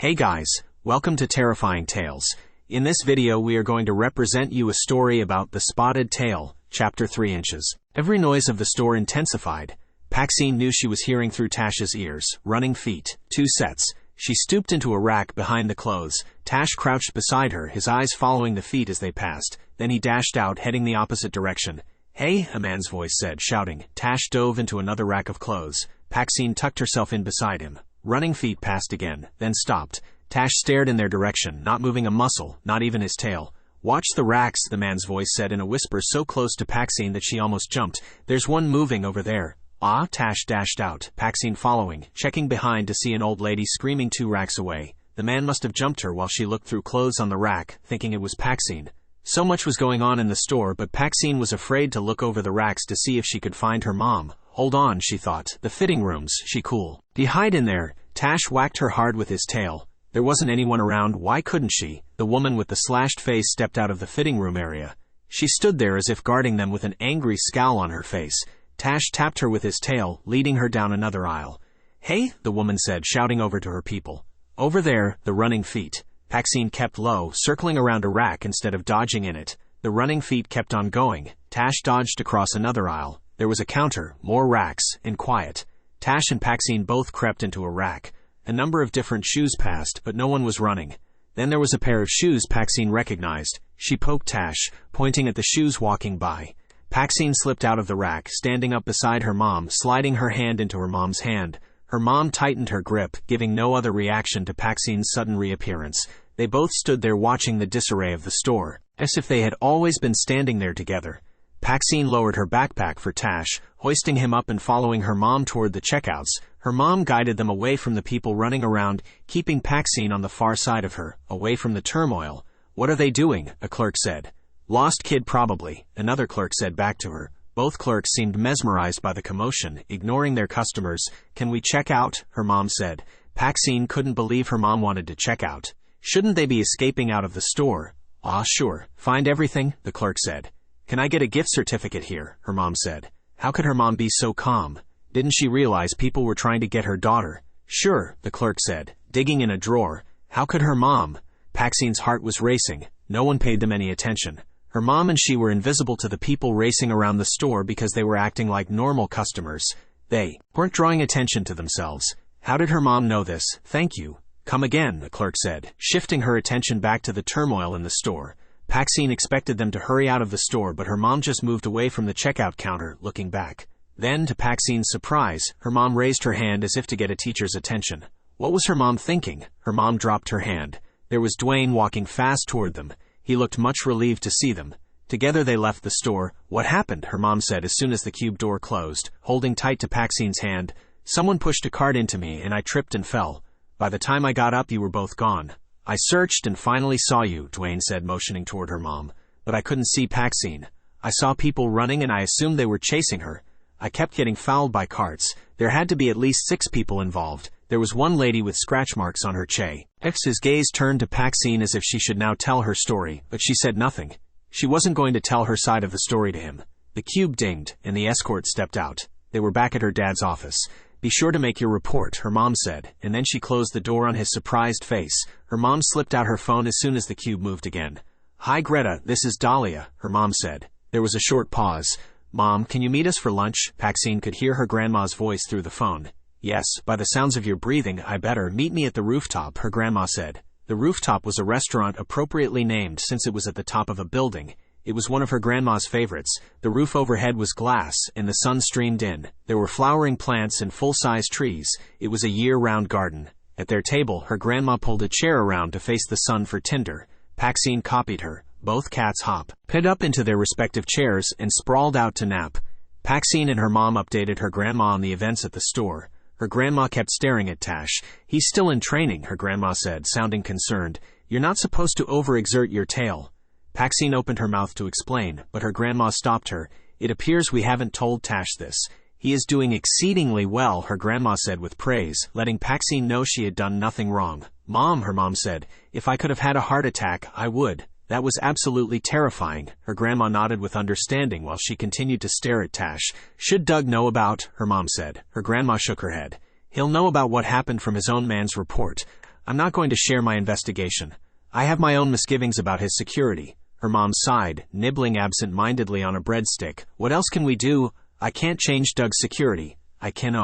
Hey guys, welcome to Terrifying Tales. In this video we are going to represent you a story about The Spotted Tail, chapter 3 inches. Every noise of the store intensified. PAXINE knew she was hearing through Tache's ears. Running feet. 2 sets. She stooped into a rack behind the clothes. Tache crouched beside her, his eyes following the feet as they passed. Then he dashed out, heading the opposite direction. Hey, a man's voice said, shouting. Tache dove into another rack of clothes. PAXINE tucked herself in beside him. Running feet passed again, then stopped. Tache stared in their direction, not moving a muscle, not even his tail. Watch the racks, the man's voice said in a whisper so close to PAXINE that she almost jumped. There's one moving over there. Ah, Tache dashed out, PAXINE following, checking behind to see an old lady screaming 2 racks away. The man must have jumped her while she looked through clothes on the rack, thinking it was PAXINE. So much was going on in the store, but PAXINE was afraid to look over the racks to see if she could find her mom. Hold on, she thought. The fitting rooms, she cool. Hide in there. Tache whacked her hard with his tail. There wasn't anyone around, why couldn't she? The woman with the slashed face stepped out of the fitting room area. She stood there as if guarding them with an angry scowl on her face. Tache tapped her with his tail, leading her down another aisle. Hey, the woman said, shouting over to her people. Over there, the running feet. PAXINE kept low, circling around a rack instead of dodging in it. The running feet kept on going. Tache dodged across another aisle. There was a counter, more racks, and quiet. Tache and PAXINE both crept into a rack. A number of different shoes passed, but no one was running. Then there was a pair of shoes PAXINE recognized. She poked Tache, pointing at the shoes walking by. PAXINE slipped out of the rack, standing up beside her mom, sliding her hand into her mom's hand. Her mom tightened her grip, giving no other reaction to PAXINE's sudden reappearance. They both stood there watching the disarray of the store, as if they had always been standing there together. PAXINE lowered her backpack for Tache, hoisting him up and following her mom toward the checkouts. Her mom guided them away from the people running around, keeping PAXINE on the far side of her, away from the turmoil. What are they doing? A clerk said. Lost kid probably, another clerk said back to her. Both clerks seemed mesmerized by the commotion, ignoring their customers. Can we check out? Her mom said. PAXINE couldn't believe her mom wanted to check out. Shouldn't they be escaping out of the store? Ah, sure. Find everything? The clerk said. Can I get a gift certificate here? Her mom said. How could her mom be so calm? Didn't she realize people were trying to get her daughter? Sure, the clerk said, digging in a drawer. How could her mom? PAXINE's heart was racing. No one paid them any attention. Her mom and she were invisible to the people racing around the store because they were acting like normal customers. They weren't drawing attention to themselves. How did her mom know this? Thank you. Come again, the clerk said, shifting her attention back to the turmoil in the store. PAXINE expected them to hurry out of the store, but her mom just moved away from the checkout counter, looking back. Then, to PAXINE's surprise, her mom raised her hand as if to get a teacher's attention. What was her mom thinking? Her mom dropped her hand. There was Dwayne walking fast toward them. He looked much relieved to see them. Together they left the store. What happened? Her mom said as soon as the cube door closed, holding tight to PAXINE's hand. Someone pushed a cart into me and I tripped and fell. By the time I got up, you were both gone. I searched and finally saw you, Dwayne said, motioning toward her mom. But I couldn't see PAXINE. I saw people running and I assumed they were chasing her. I kept getting fouled by carts. There had to be at least 6 people involved. There was one lady with scratch marks on her che. His gaze turned to PAXINE as if she should now tell her story, but she said nothing. She wasn't going to tell her side of the story to him. The cube dinged, and the escort stepped out. They were back at her dad's office. Be sure to make your report, her mom said, and then she closed the door on his surprised face. Her mom slipped out her phone as soon as the cube moved again. Hi Greta, this is Dahlia, her mom said. There was a short pause. Mom, can you meet us for lunch? PAXINE could hear her grandma's voice through the phone. Yes, by the sounds of your breathing, I better. Meet me at the rooftop, her grandma said. The rooftop was a restaurant appropriately named since it was at the top of a building. It was one of her grandma's favorites. The roof overhead was glass, and the sun streamed in. There were flowering plants and full-size trees. It was a year-round garden. At their table, her grandma pulled a chair around to face the sun for tinder. PAXINE copied her. Both cats hopped up into their respective chairs and sprawled out to nap. PAXINE and her mom updated her grandma on the events at the store. Her grandma kept staring at Tache. He's still in training, her grandma said, sounding concerned. You're not supposed to overexert your tail. PAXINE opened her mouth to explain, but her grandma stopped her. It appears we haven't told Tache this. He is doing exceedingly well, her grandma said with praise, letting PAXINE know she had done nothing wrong. Mom, her mom said, if I could have had a heart attack, I would. That was absolutely terrifying. Her grandma nodded with understanding while she continued to stare at Tache. Should Doug know about? Her mom said. Her grandma shook her head. He'll know about what happened from his own man's report. I'm not going to share my investigation. I have my own misgivings about his security. Her mom sighed, nibbling absent-mindedly on a breadstick. What else can we do? I can't change Doug's security. I can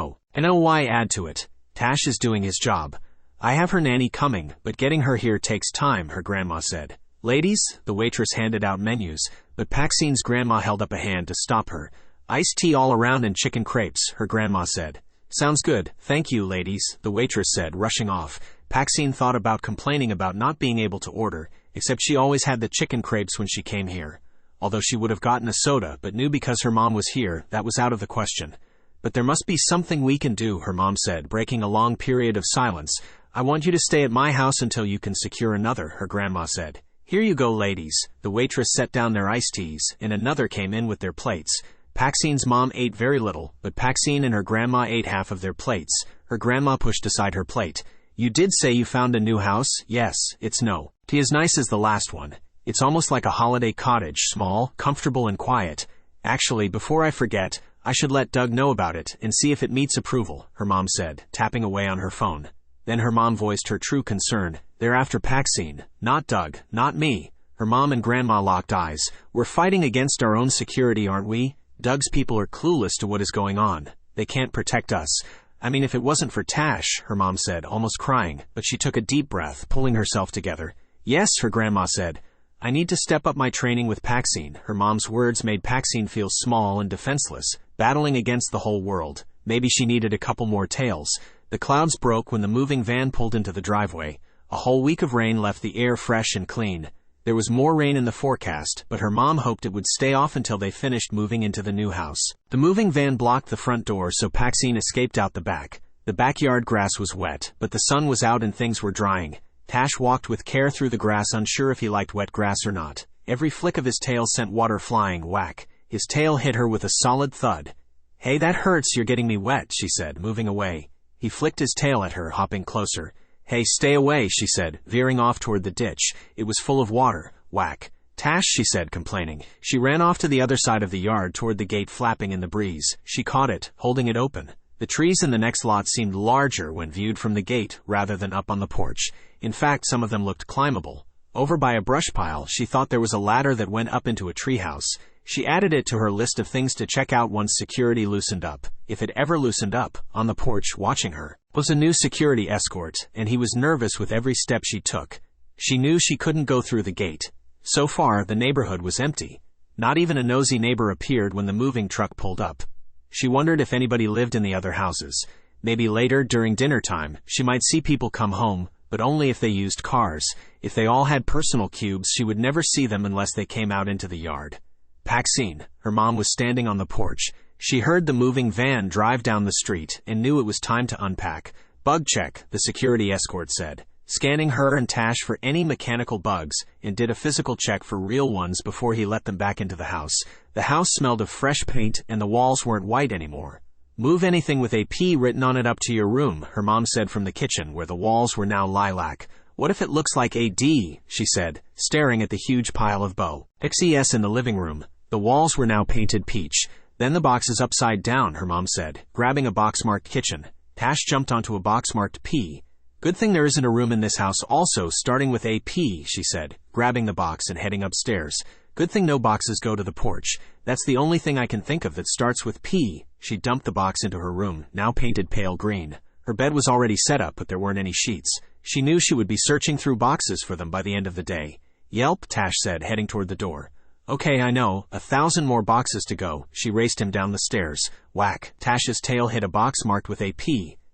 why add to it. Tache is doing his job. I have her nanny coming, but getting her here takes time, her grandma said. Ladies, the waitress handed out menus, but PAXINE's grandma held up a hand to stop her. Iced tea all around and chicken crepes, her grandma said. Sounds good, thank you, ladies, the waitress said, rushing off. PAXINE thought about complaining about not being able to order, except she always had the chicken crepes when she came here. Although she would have gotten a soda, but knew because her mom was here, that was out of the question. But there must be something we can do, her mom said, breaking a long period of silence. I want you to stay at my house until you can secure another, her grandma said. Here you go, ladies. The waitress set down their iced teas, and another came in with their plates. PAXINE's mom ate very little, but PAXINE and her grandma ate half of their plates. Her grandma pushed aside her plate. You did say you found a new house? Yes, it's no. Tea as nice as the last one. It's almost like a holiday cottage, small, comfortable and quiet. Actually, before I forget, I should let Doug know about it and see if it meets approval, her mom said, tapping away on her phone. Then her mom voiced her true concern. They're after PAXINE, not Doug, not me. Her mom and grandma locked eyes. We're fighting against our own security, aren't we? Doug's people are clueless to what is going on. They can't protect us. I mean, if it wasn't for Tache, her mom said, almost crying, but she took a deep breath, pulling herself together. Yes, her grandma said. I need to step up my training with PAXINE. Her mom's words made PAXINE feel small and defenseless, battling against the whole world. Maybe she needed a couple more tales. The clouds broke when the moving van pulled into the driveway. A whole week of rain left the air fresh and clean. There was more rain in the forecast, but her mom hoped it would stay off until they finished moving into the new house. The moving van blocked the front door, so PAXINE escaped out the back. The backyard grass was wet, but the sun was out and things were drying. Tache walked with care through the grass, unsure if he liked wet grass or not. Every flick of his tail sent water flying. Whack. His tail hit her with a solid thud. Hey, that hurts, you're getting me wet, she said, moving away. He flicked his tail at her, hopping closer. Hey, stay away, she said, veering off toward the ditch. It was full of water. Whack. Tache, she said, complaining. She ran off to the other side of the yard toward the gate flapping in the breeze. She caught it, holding it open. The trees in the next lot seemed larger when viewed from the gate rather than up on the porch. In fact, some of them looked climbable. Over by a brush pile, she thought there was a ladder that went up into a treehouse. She added it to her list of things to check out once security loosened up. If it ever loosened up, on the porch, watching her, was a new security escort, and he was nervous with every step she took. She knew she couldn't go through the gate. So far, the neighborhood was empty. Not even a nosy neighbor appeared when the moving truck pulled up. She wondered if anybody lived in the other houses. Maybe later, during dinner time, she might see people come home, but only if they used cars. If they all had personal cubes, she would never see them unless they came out into the yard. PAXINE, her mom was standing on the porch. She heard the moving van drive down the street and knew it was time to unpack. Bug check, the security escort said, scanning her and Tache for any mechanical bugs, and did a physical check for real ones before he let them back into the house. The house smelled of fresh paint and the walls weren't white anymore. Move anything with AP written on it up to your room, her mom said from the kitchen where the walls were now lilac. What if it looks like AD, she said, staring at the huge pile of PAXINE in the living room. The walls were now painted peach. Then the box is upside down, her mom said, grabbing a box marked kitchen. Tache jumped onto a box marked P. Good thing there isn't a room in this house also starting with AP, she said, grabbing the box and heading upstairs. Good thing no boxes go to the porch. That's the only thing I can think of that starts with P. She dumped the box into her room, now painted pale green. Her bed was already set up, but there weren't any sheets. She knew she would be searching through boxes for them by the end of the day. Yelp, Tache said, heading toward the door. Okay, I know. 1,000 more boxes to go. She raced him down the stairs. Whack. Tache's tail hit a box marked with AP.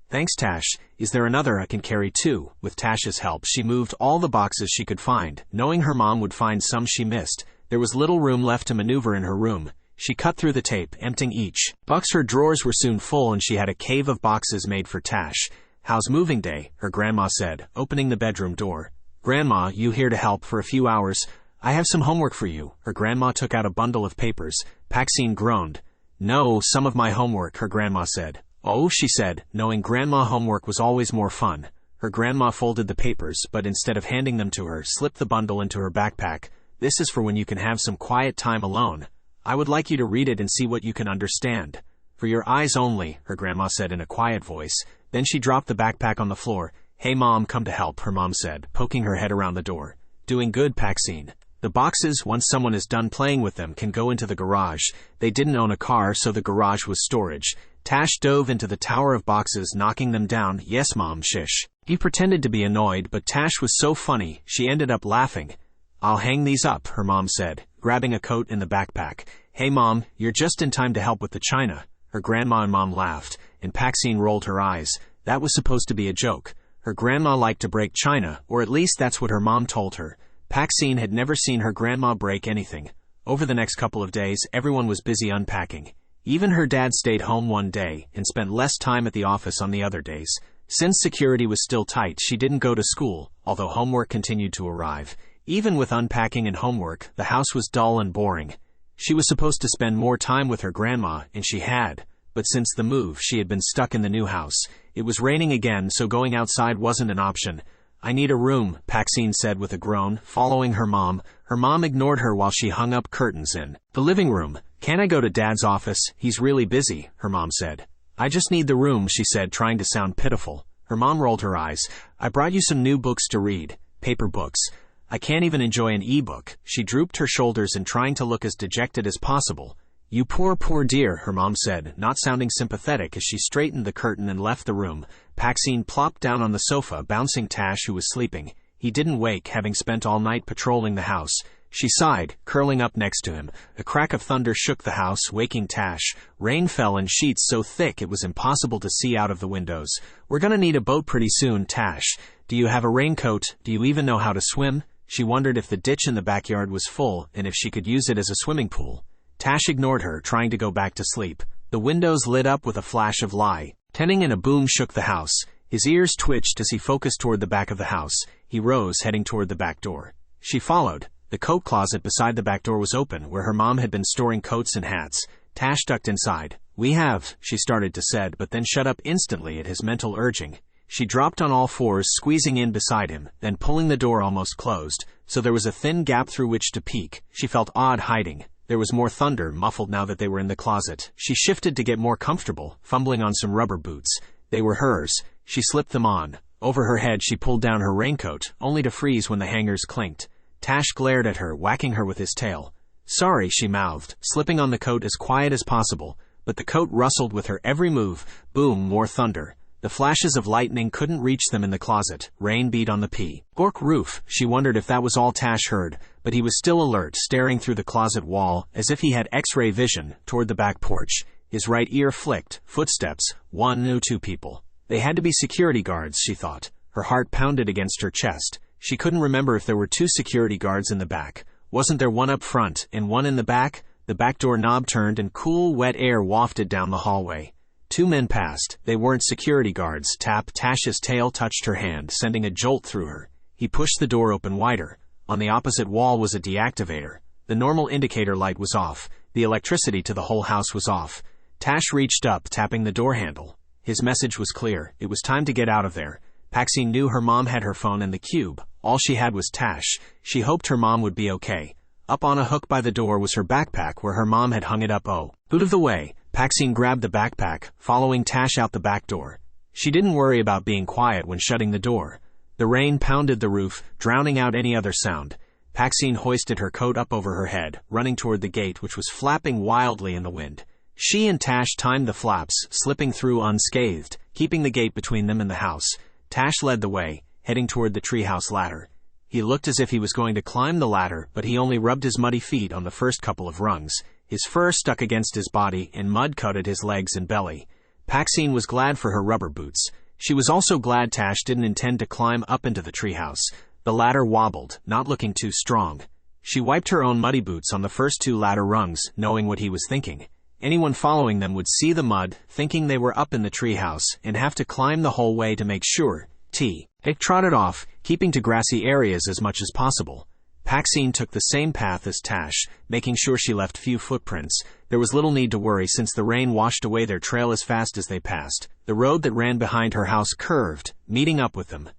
Thanks, Tache. Is there another I can carry too? With Tache's help, she moved all the boxes she could find, knowing her mom would find some she missed. There was little room left to maneuver in her room. She cut through the tape, emptying each box. Her drawers were soon full and she had a cave of boxes made for Tache. How's moving day? Her grandma said, opening the bedroom door. Grandma, you here to help for a few hours? I have some homework for you. Her grandma took out a bundle of papers. PAXINE groaned. No, some of my homework, her grandma said. Oh, she said, knowing grandma homework was always more fun. Her grandma folded the papers, but instead of handing them to her, slipped the bundle into her backpack. This is for when you can have some quiet time alone. I would like you to read it and see what you can understand. For your eyes only, her grandma said in a quiet voice. Then she dropped the backpack on the floor. "Hey Mom, come to help," her mom said, poking her head around the door. "Doing good, PAXINE. The boxes, once someone is done playing with them, can go into the garage. They didn't own a car, so the garage was storage." Tache dove into the tower of boxes, knocking them down. "Yes, Mom, shish." He pretended to be annoyed, but Tache was so funny, she ended up laughing. "I'll hang these up," her mom said, grabbing a coat in the backpack. "Hey Mom, you're just in time to help with the china." Her grandma and mom laughed, and PAXINE rolled her eyes. That was supposed to be a joke. Her grandma liked to break china, or at least that's what her mom told her. PAXINE had never seen her grandma break anything. Over the next couple of days, everyone was busy unpacking. Even her dad stayed home one day and spent less time at the office on the other days. Since security was still tight, she didn't go to school, although homework continued to arrive. Even with unpacking and homework, the house was dull and boring. She was supposed to spend more time with her grandma, and she had. But since the move, she had been stuck in the new house. It was raining again, so going outside wasn't an option. "I need a room," PAXINE said with a groan, following her mom. Her mom ignored her while she hung up curtains in the living room. "Can't I go to Dad's office? He's really busy," her mom said. "I just need the room," she said, trying to sound pitiful. Her mom rolled her eyes. "I brought you some new books to read. Paper books. I can't even enjoy an e-book." She drooped her shoulders and trying to look as dejected as possible. "You poor, poor dear," her mom said, not sounding sympathetic as she straightened the curtain and left the room. PAXINE plopped down on the sofa, bouncing Tache, who was sleeping. He didn't wake, having spent all night patrolling the house. She sighed, curling up next to him. A crack of thunder shook the house, waking Tache. Rain fell in sheets so thick it was impossible to see out of the windows. "We're gonna need a boat pretty soon, Tache. Do you have a raincoat? Do you even know how to swim?" She wondered if the ditch in the backyard was full and if she could use it as a swimming pool. Tache ignored her, trying to go back to sleep. The windows lit up with a flash of light. Lightning and a boom shook the house. His ears twitched as he focused toward the back of the house. He rose, heading toward the back door. She followed. The coat closet beside the back door was open, where her mom had been storing coats and hats. Tache ducked inside. "We have," she started to say, but then shut up instantly at his mental urging. She dropped on all fours, squeezing in beside him, then pulling the door almost closed, so there was a thin gap through which to peek. She felt odd hiding. There was more thunder, muffled now that they were in the closet. She shifted to get more comfortable, fumbling on some rubber boots. They were hers. She slipped them on. Over her head she pulled down her raincoat, only to freeze when the hangers clinked. Tache glared at her, whacking her with his tail. "Sorry," she mouthed, slipping on the coat as quiet as possible. But the coat rustled with her every move. Boom, more thunder. The flashes of lightning couldn't reach them in the closet. Rain beat on the cork roof. She wondered if that was all Tache heard, but he was still alert, staring through the closet wall, as if he had X-ray vision, toward the back porch. His right ear flicked. Footsteps. Two people. They had to be security guards, she thought. Her heart pounded against her chest. She couldn't remember if there were 2 security guards in the back. Wasn't there one up front, and one in the back? The back door knob turned and cool, wet air wafted down the hallway. 2 men passed. They weren't security guards. Tap. Tache's tail touched her hand, sending a jolt through her. He pushed the door open wider. On the opposite wall was a deactivator. The normal indicator light was off. The electricity to the whole house was off. Tache reached up, tapping the door handle. His message was clear. It was time to get out of there. PAXINE knew her mom had her phone in the cube. All she had was Tache. She hoped her mom would be okay. Up on a hook by the door was her backpack, where her mom had hung it up. Out of the way. PAXINE grabbed the backpack, following Tache out the back door. She didn't worry about being quiet when shutting the door. The rain pounded the roof, drowning out any other sound. PAXINE hoisted her coat up over her head, running toward the gate, which was flapping wildly in the wind. She and Tache timed the flaps, slipping through unscathed, keeping the gate between them and the house. Tache led the way, heading toward the treehouse ladder. He looked as if he was going to climb the ladder, but he only rubbed his muddy feet on the first couple of rungs. His fur stuck against his body, and mud coated his legs and belly. PAXINE was glad for her rubber boots. She was also glad Tache didn't intend to climb up into the treehouse. The ladder wobbled, not looking too strong. She wiped her own muddy boots on the first 2 ladder rungs, knowing what he was thinking. Anyone following them would see the mud, thinking they were up in the treehouse, and have to climb the whole way to make sure. It trotted off, keeping to grassy areas as much as possible. PAXINE took the same path as Tache, making sure she left few footprints. There was little need to worry since the rain washed away their trail as fast as they passed. The road that ran behind her house curved, meeting up with them.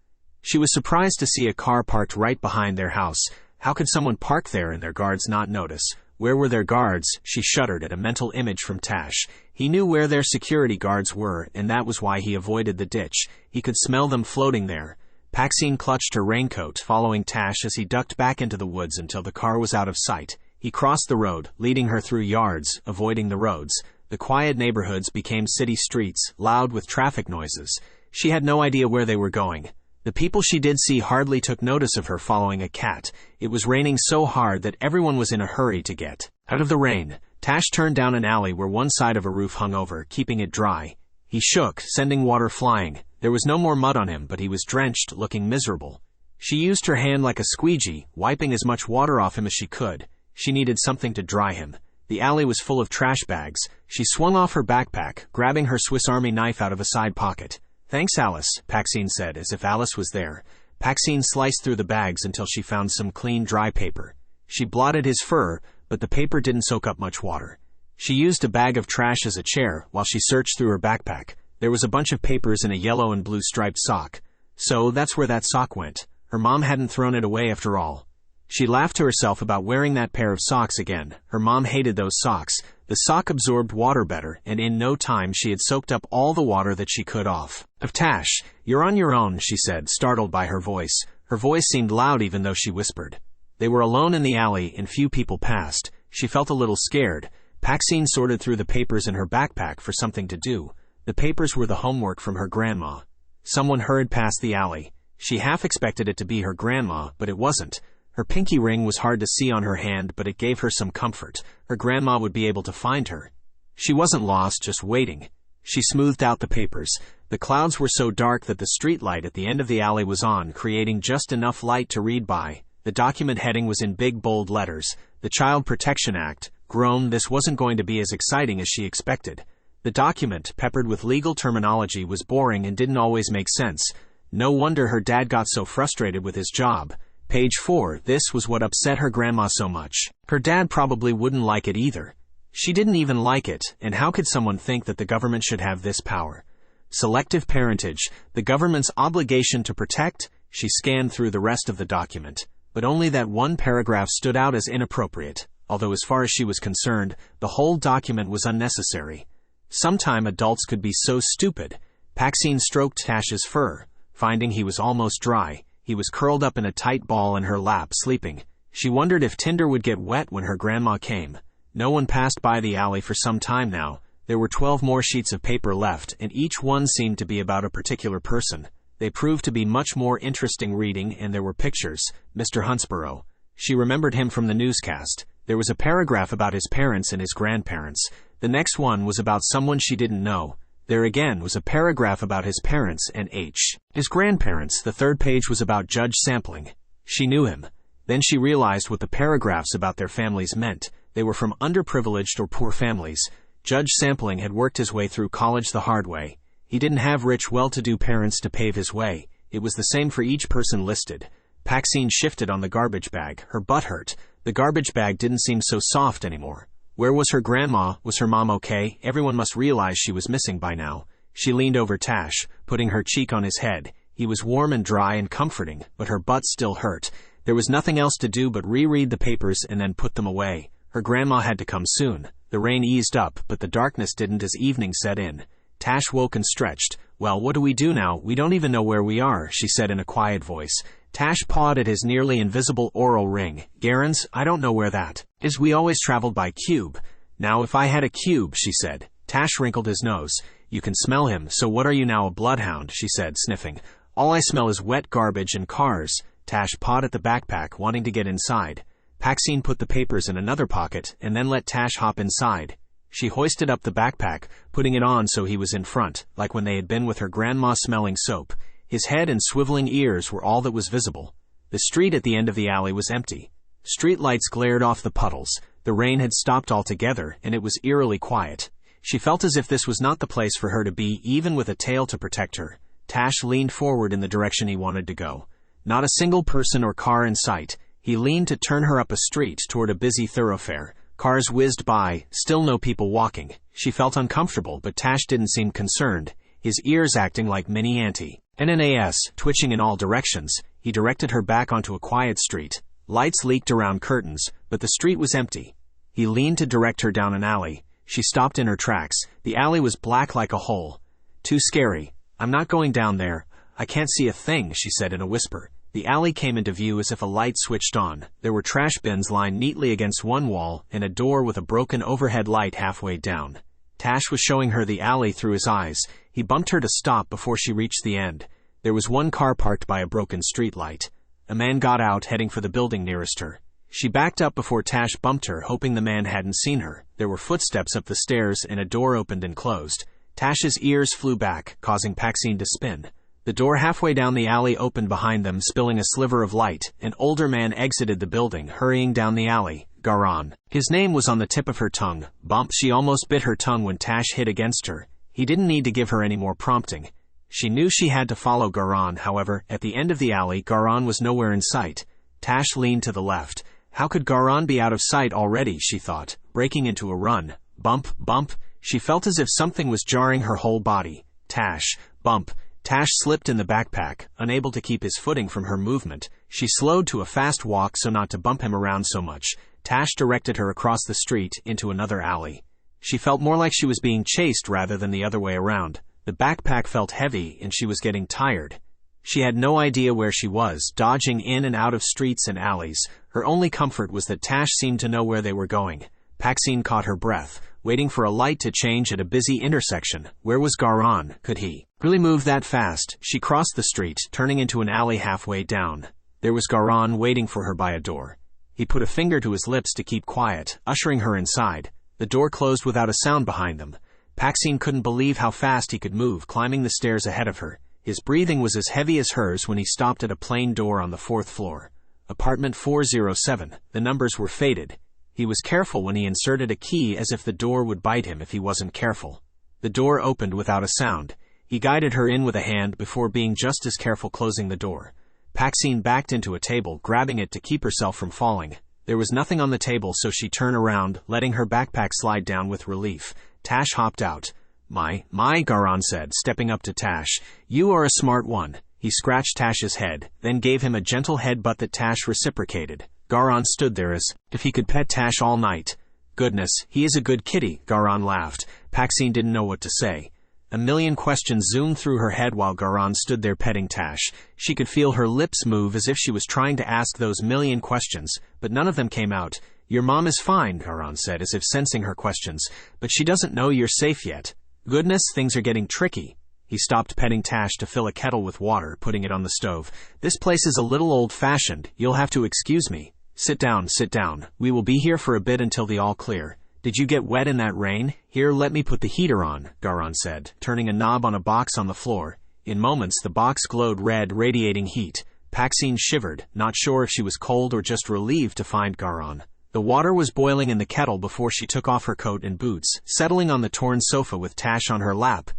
She was surprised to see a car parked right behind their house. How could someone park there and their guards not notice? Where were their guards? She shuddered at a mental image from Tache. He knew where their security guards were, and that was why he avoided the ditch. He could smell them floating there. PAXINE clutched her raincoat, following Tache as he ducked back into the woods until the car was out of sight. He crossed the road, leading her through yards, avoiding the roads. The quiet neighborhoods became city streets, loud with traffic noises. She had no idea where they were going. The people she did see hardly took notice of her following a cat. It was raining so hard that everyone was in a hurry to get out of the rain. Tache turned down an alley where one side of a roof hung over, keeping it dry. He shook, sending water flying. There was no more mud on him, but he was drenched, looking miserable. She used her hand like a squeegee, wiping as much water off him as she could. She needed something to dry him. The alley was full of trash bags. She swung off her backpack, grabbing her Swiss Army knife out of a side pocket. "Thanks, Alice," PAXINE said, as if Alice was there. PAXINE sliced through the bags until she found some clean, dry paper. She blotted his fur, but the paper didn't soak up much water. She used a bag of trash as a chair while she searched through her backpack. There was a bunch of papers in a yellow and blue striped sock. So that's where that sock went. Her mom hadn't thrown it away after all. She laughed to herself about wearing that pair of socks again. Her mom hated those socks. The sock absorbed water better, and in no time she had soaked up all the water that she could off of Tache. "You're on your own," she said, startled by her voice. Her voice seemed loud even though she whispered. They were alone in the alley, and few people passed. She felt a little scared. PAXINE sorted through the papers in her backpack for something to do. The papers were the homework from her grandma. Someone hurried past the alley. She half expected it to be her grandma, but it wasn't. Her pinky ring was hard to see on her hand, but it gave her some comfort. Her grandma would be able to find her. She wasn't lost, just waiting. She smoothed out the papers. The clouds were so dark that the street light at the end of the alley was on, creating just enough light to read by. The document heading was in big, bold letters. The Child Protection Act. Groan, this wasn't going to be as exciting as she expected. The document, peppered with legal terminology, was boring and didn't always make sense. No wonder her dad got so frustrated with his job. Page 4, this was what upset her grandma so much. Her dad probably wouldn't like it either. She didn't even like it, and how could someone think that the government should have this power? Selective parentage, the government's obligation to protect. She scanned through the rest of the document, but only that one paragraph stood out as inappropriate, although as far as she was concerned, the whole document was unnecessary. Sometime adults could be so stupid. PAXINE stroked Tache's fur, finding he was almost dry. He was curled up in a tight ball in her lap, sleeping. She wondered if tinder would get wet when her grandma came. No one passed by the alley for some time now. There were 12 more sheets of paper left, and each one seemed to be about a particular person. They proved to be much more interesting reading, and there were pictures. Mr. Huntsborough. She remembered him from the newscast. There was a paragraph about his parents and his grandparents. The next one was about someone she didn't know. There again was a paragraph about his parents and his grandparents. The third page was about Judge Sampling. She knew him. Then she realized what the paragraphs about their families meant. They were from underprivileged or poor families. Judge Sampling had worked his way through college the hard way. He didn't have rich, well-to-do parents to pave his way. It was the same for each person listed. PAXINE shifted on the garbage bag. Her butt hurt. The garbage bag didn't seem so soft anymore. Where was her grandma? Was her mom okay? Everyone must realize she was missing by now. She leaned over Tache, putting her cheek on his head. He was warm and dry and comforting, but her butt still hurt. There was nothing else to do but reread the papers and then put them away. Her grandma had to come soon. The rain eased up, but the darkness didn't as evening set in. Tache woke and stretched. "Well, what do we do now? We don't even know where we are," she said in a quiet voice. Tache pawed at his nearly invisible oral ring. "Garens, I don't know where that is. We always traveled by cube." "Now if I had a cube," she said. Tache wrinkled his nose. "You can smell him, so what are you now, a bloodhound?" she said, sniffing. "All I smell is wet garbage and cars." Tache pawed at the backpack, wanting to get inside. PAXINE put the papers in another pocket and then let Tache hop inside. She hoisted up the backpack, putting it on so he was in front, like when they had been with her grandma smelling soap. His head and swiveling ears were all that was visible. The street at the end of the alley was empty. Street lights glared off the puddles. The rain had stopped altogether, and it was eerily quiet. She felt as if this was not the place for her to be, even with a tail to protect her. Tache leaned forward in the direction he wanted to go. Not a single person or car in sight. He leaned to turn her up a street toward a busy thoroughfare. Cars whizzed by, still no people walking. She felt uncomfortable, but Tache didn't seem concerned, his ears acting like mini antennas, twitching in all directions. He directed her back onto a quiet street. Lights leaked around curtains, but the street was empty. He leaned to direct her down an alley. She stopped in her tracks. The alley was black like a hole. Too scary. I'm not going down there. I can't see a thing, she said in a whisper. The alley came into view as if a light switched on. There were trash bins lined neatly against one wall, and a door with a broken overhead light halfway down. Tache was showing her the alley through his eyes. He bumped her to stop before she reached the end. There was one car parked by a broken street light. A man got out, heading for the building nearest her. She backed up before Tache bumped her, hoping the man hadn't seen her. There were footsteps up the stairs, and a door opened and closed. Tache's ears flew back, causing PAXINE to spin. The door halfway down the alley opened behind them, spilling a sliver of light. An older man exited the building, hurrying down the alley. Garan. His name was on the tip of her tongue. Bump. She almost bit her tongue when Tache hit against her. He didn't need to give her any more prompting. She knew she had to follow Garan, however. At the end of the alley, Garan was nowhere in sight. Tache leaned to the left. How could Garan be out of sight already, she thought, breaking into a run. Bump, bump. She felt as if something was jarring her whole body. Tache. Bump. Tache slipped in the backpack, unable to keep his footing from her movement. She slowed to a fast walk so not to bump him around so much. Tache directed her across the street into another alley. She felt more like she was being chased rather than the other way around. The backpack felt heavy and she was getting tired. She had no idea where she was, dodging in and out of streets and alleys. Her only comfort was that Tache seemed to know where they were going. PAXINE caught her breath, waiting for a light to change at a busy intersection. Where was Garan? Could he really move that fast? She crossed the street, turning into an alley halfway down. There was Garan waiting for her by a door. He put a finger to his lips to keep quiet, ushering her inside. The door closed without a sound behind them. PAXINE couldn't believe how fast he could move, climbing the stairs ahead of her. His breathing was as heavy as hers when he stopped at a plain door on the 4th floor. Apartment 407. The numbers were faded. He was careful when he inserted a key, as if the door would bite him if he wasn't careful. The door opened without a sound. He guided her in with a hand before being just as careful closing the door. PAXINE backed into a table, grabbing it to keep herself from falling. There was nothing on the table, so she turned around, letting her backpack slide down with relief. Tache hopped out. My, Garan said, stepping up to Tache. You are a smart one. He scratched Tache's head, then gave him a gentle headbutt that Tache reciprocated. Garan stood there as if he could pet Tache all night. Goodness, he is a good kitty, Garan laughed. PAXINE didn't know what to say. A million questions zoomed through her head while Garan stood there petting Tache. She could feel her lips move as if she was trying to ask those million questions, but none of them came out. Your mom is fine, Garan said, as if sensing her questions, but she doesn't know you're safe yet. Goodness, things are getting tricky. He stopped petting Tache to fill a kettle with water, putting it on the stove. This place is a little old-fashioned. You'll have to excuse me. Sit down, sit down. We will be here for a bit until the all clear. Did you get wet in that rain? Here, let me put the heater on, Garan said, turning a knob on a box on the floor. In moments, the box glowed red, radiating heat. PAXINE shivered, not sure if she was cold or just relieved to find Garan. The water was boiling in the kettle before she took off her coat and boots, settling on the torn sofa with Tache on her lap.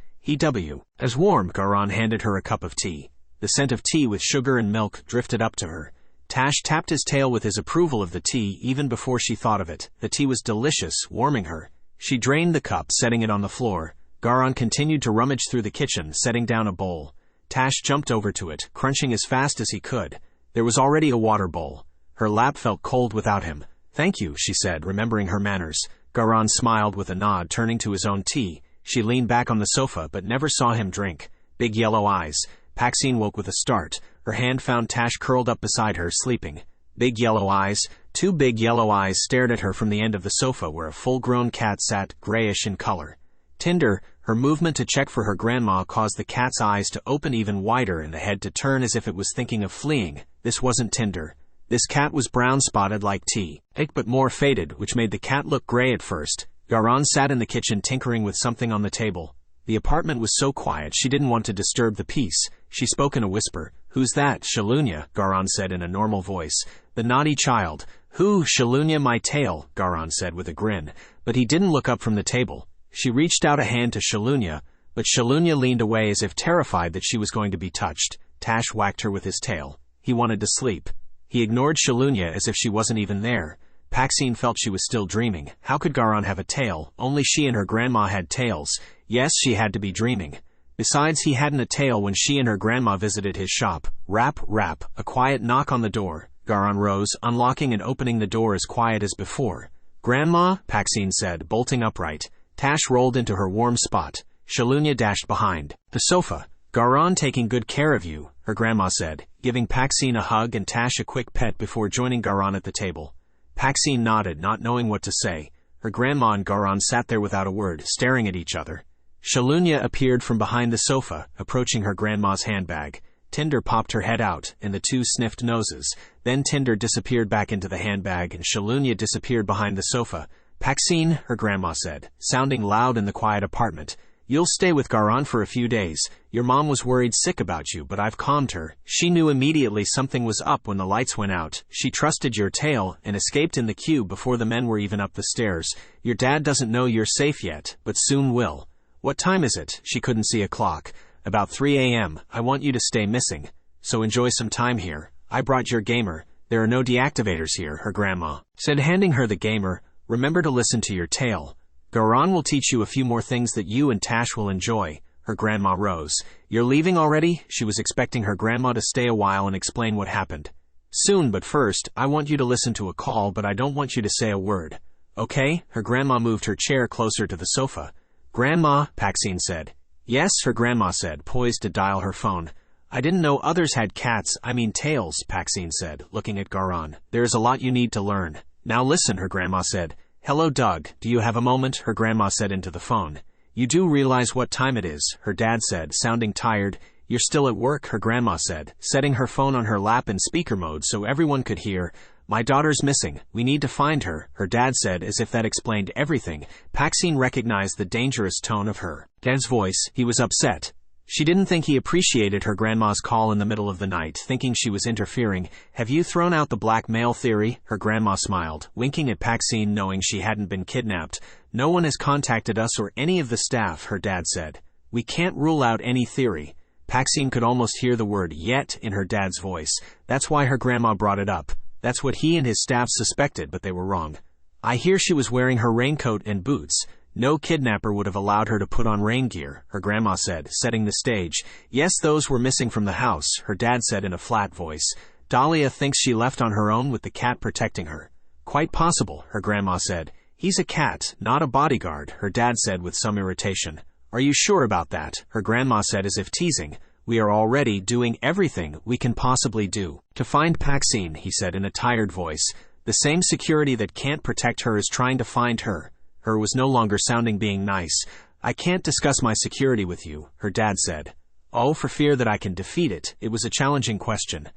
As warm, Garan handed her a cup of tea. The scent of tea with sugar and milk drifted up to her. Tache tapped his tail with his approval of the tea even before she thought of it. The tea was delicious, warming her. She drained the cup, setting it on the floor. Garan continued to rummage through the kitchen, setting down a bowl. Tache jumped over to it, crunching as fast as he could. There was already a water bowl. Her lap felt cold without him. Thank you, she said, remembering her manners. Garan smiled with a nod, turning to his own tea. She leaned back on the sofa, but never saw him drink. Big yellow eyes. PAXINE woke with a start. Her hand found Tache curled up beside her, sleeping. Big yellow eyes. 2 big yellow eyes stared at her from the end of the sofa where a full-grown cat sat, grayish in color. Tinder, her movement to check for her grandma caused the cat's eyes to open even wider and the head to turn as if it was thinking of fleeing. This wasn't Tinder. This cat was brown-spotted like tea, but more faded, which made the cat look gray at first. Garan sat in the kitchen tinkering with something on the table. The apartment was so quiet she didn't want to disturb the peace. She spoke in a whisper. Who's that? Shalunya, Garan said in a normal voice. The naughty child. Who? Shalunya, my tail, Garan said with a grin. But he didn't look up from the table. She reached out a hand to Shalunya, but Shalunya leaned away as if terrified that she was going to be touched. Tache whacked her with his tail. He wanted to sleep. He ignored Shalunya as if she wasn't even there. PAXINE felt she was still dreaming. How could Garan have a tail? Only she and her grandma had tails. Yes, she had to be dreaming. Besides, he hadn't a tail when she and her grandma visited his shop. Rap, rap, a quiet knock on the door. Garan rose, unlocking and opening the door as quiet as before. Grandma, PAXINE said, bolting upright. Tache rolled into her warm spot. Shalunia dashed behind the sofa. "Garan taking good care of you," her grandma said, giving PAXINE a hug and Tache a quick pet before joining Garan at the table. PAXINE nodded, not knowing what to say. Her grandma and Garan sat there without a word, staring at each other. Shalunia appeared from behind the sofa, approaching her grandma's handbag. Tinder popped her head out, and the two sniffed noses. Then Tinder disappeared back into the handbag, and Shalunia disappeared behind the sofa. "PAXINE," her grandma said, sounding loud in the quiet apartment. "You'll stay with Garan for a few days. Your mom was worried sick about you, but I've calmed her. She knew immediately something was up when the lights went out. She trusted your tail and escaped in the cube before the men were even up the stairs. Your dad doesn't know you're safe yet, but soon will." "What time is it?" She couldn't see a clock. "About 3 a.m. I want you to stay missing. So enjoy some time here. I brought your gamer. There are no deactivators here," her grandma said, handing her the gamer. "Remember to listen to your tail. Garan will teach you a few more things that you and Tache will enjoy." Her grandma rose. "You're leaving already?" She was expecting her grandma to stay a while and explain what happened. "Soon, but first, I want you to listen to a call, but I don't want you to say a word. Okay?" Her grandma moved her chair closer to the sofa. "Grandma," PAXINE said. "Yes," her grandma said, poised to dial her phone. "I didn't know others had tails," PAXINE said, looking at Garan. "There is a lot you need to learn. Now listen," her grandma said. "Hello, Doug. Do you have a moment?" her grandma said into the phone. "You do realize what time it is," her dad said, sounding tired. "You're still at work," her grandma said, setting her phone on her lap in speaker mode so everyone could hear. "My daughter's missing. We need to find her," her dad said, as if that explained everything. PAXINE recognized the dangerous tone of her dad's voice. He was upset. She didn't think he appreciated her grandma's call in the middle of the night, thinking she was interfering. "Have you thrown out the black male theory?" Her grandma smiled, winking at PAXINE, knowing she hadn't been kidnapped. "No one has contacted us or any of the staff," her dad said. "We can't rule out any theory." PAXINE could almost hear the word "yet" in her dad's voice. That's why her grandma brought it up. That's what he and his staff suspected, but they were wrong. "I hear she was wearing her raincoat and boots. No kidnapper would have allowed her to put on rain gear," her grandma said, setting the stage. "Yes, those were missing from the house," her dad said in a flat voice. "Dahlia thinks she left on her own with the cat protecting her." "Quite possible," her grandma said. "He's a cat, not a bodyguard," her dad said with some irritation. "Are you sure about that?" her grandma said as if teasing. "We are already doing everything we can possibly do to find PAXINE," he said in a tired voice. "The same security that can't protect her is trying to find her." Her was no longer sounding being nice. "I can't discuss my security with you," her dad said. "Oh, for fear that I can defeat it." It was a challenging question.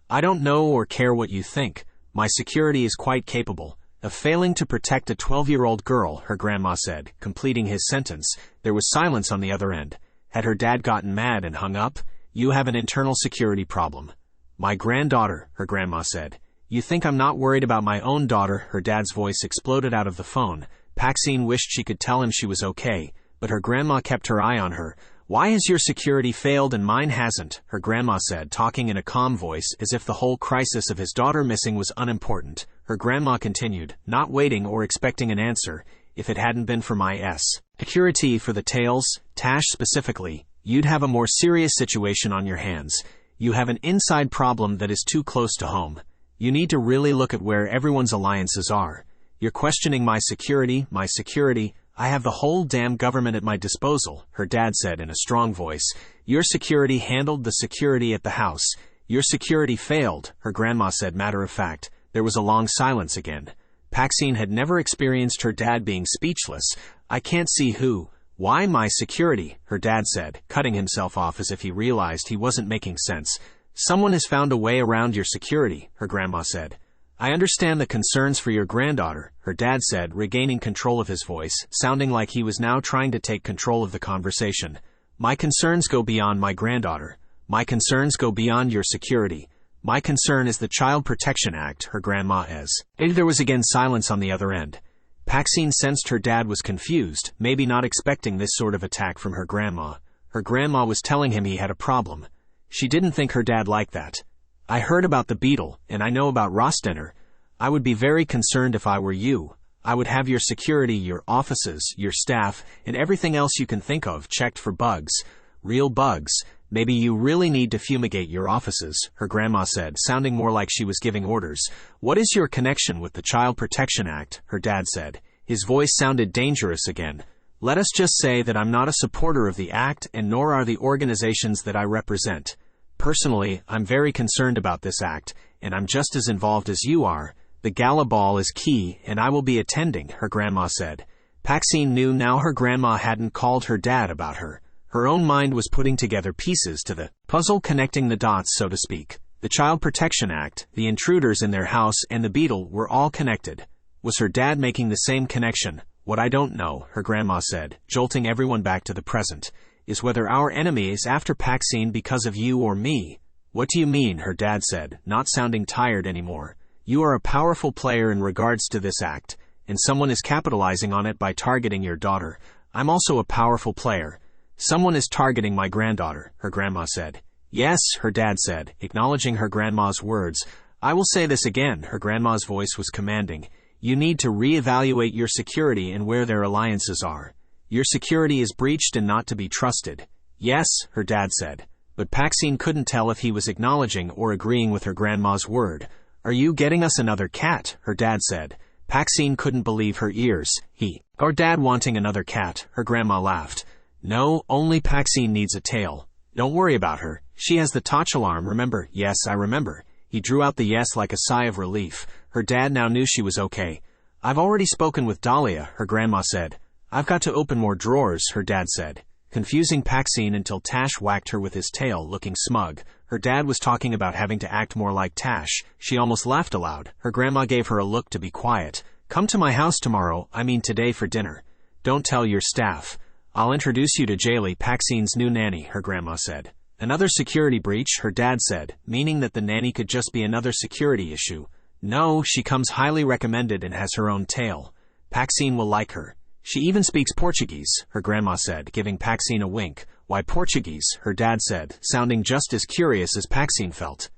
"I don't know or care what you think. My security is quite capable of failing to protect a 12-year-old girl," her grandma said, completing his sentence. There was silence on the other end. Had her dad gotten mad and hung up? "You have an internal security problem." "My granddaughter," her grandma said. "You think I'm not worried about my own daughter?" Her dad's voice exploded out of the phone. PAXINE wished she could tell him she was okay, but her grandma kept her eye on her. "Why has your security failed and mine hasn't?" her grandma said, talking in a calm voice, as if the whole crisis of his daughter missing was unimportant. Her grandma continued, not waiting or expecting an answer. "If it hadn't been for my security for the tails, Tache specifically, you'd have a more serious situation on your hands. You have an inside problem that is too close to home. You need to really look at where everyone's alliances are. You're questioning my security. I have the whole damn government at my disposal," her dad said in a strong voice. "Your security handled the security at the house. Your security failed," her grandma said matter of fact. There was a long silence again. PAXINE had never experienced her dad being speechless. "I can't see who. Why my security?" her dad said, cutting himself off as if he realized he wasn't making sense. "Someone has found a way around your security," her grandma said. "I understand the concerns for your granddaughter," her dad said, regaining control of his voice, sounding like he was now trying to take control of the conversation. "My concerns go beyond my granddaughter. My concerns go beyond your security. My concern is the Child Protection Act," her grandma said. There was again silence on the other end. PAXINE sensed her dad was confused, maybe not expecting this sort of attack from her grandma. Her grandma was telling him he had a problem. She didn't think her dad liked that. "I heard about the beetle, and I know about Rostener. I would be very concerned if I were you. I would have your security, your offices, your staff, and everything else you can think of checked for bugs. Real bugs. Maybe you really need to fumigate your offices," her grandma said, sounding more like she was giving orders. "What is your connection with the Child Protection Act?" her dad said. His voice sounded dangerous again. Let us just say that I'm not a supporter of the act, and nor are the organizations that I represent. Personally, I'm very concerned about this act, and I'm just as involved as you are. The gala ball is key, and I will be attending, her grandma said. PAXINE knew now her grandma hadn't called her dad about her. Her own mind was putting together pieces to the puzzle, connecting the dots, so to speak. The Child Protection Act, the intruders in their house, and the beetle were all connected. Was her dad making the same connection? What I don't know, her grandma said, jolting everyone back to the present, is whether our enemy is after PAXINE because of you or me. What do you mean, her dad said, not sounding tired anymore. You are a powerful player in regards to this act, and someone is capitalizing on it by targeting your daughter. I'm also a powerful player. Someone is targeting my granddaughter, her grandma said. Yes, her dad said, acknowledging her grandma's words. I will say this again, her grandma's voice was commanding. You need to reevaluate your security and where their alliances are. Your security is breached and not to be trusted. Yes, her dad said. But PAXINE couldn't tell if he was acknowledging or agreeing with her grandma's word. Are you getting us another cat? Her dad said. PAXINE couldn't believe her ears. Our dad wanting another cat, her grandma laughed. No, only PAXINE needs a tail. Don't worry about her. She has the Tache alarm, remember? Yes, I remember. He drew out the yes like a sigh of relief. Her dad now knew she was okay. I've already spoken with Dahlia, her grandma said. I've got to open more drawers, her dad said, confusing PAXINE until Tache whacked her with his tail, looking smug. Her dad was talking about having to act more like Tache. She almost laughed aloud. Her grandma gave her a look to be quiet. Come to my house tomorrow, I mean today, for dinner. Don't tell your staff. I'll introduce you to Jaylee, PAXINE's new nanny, her grandma said. Another security breach, her dad said, meaning that the nanny could just be another security issue. No, she comes highly recommended and has her own tail. PAXINE will like her. She even speaks Portuguese, her grandma said, giving PAXINE a wink. Why Portuguese? Her dad said, sounding just as curious as PAXINE felt.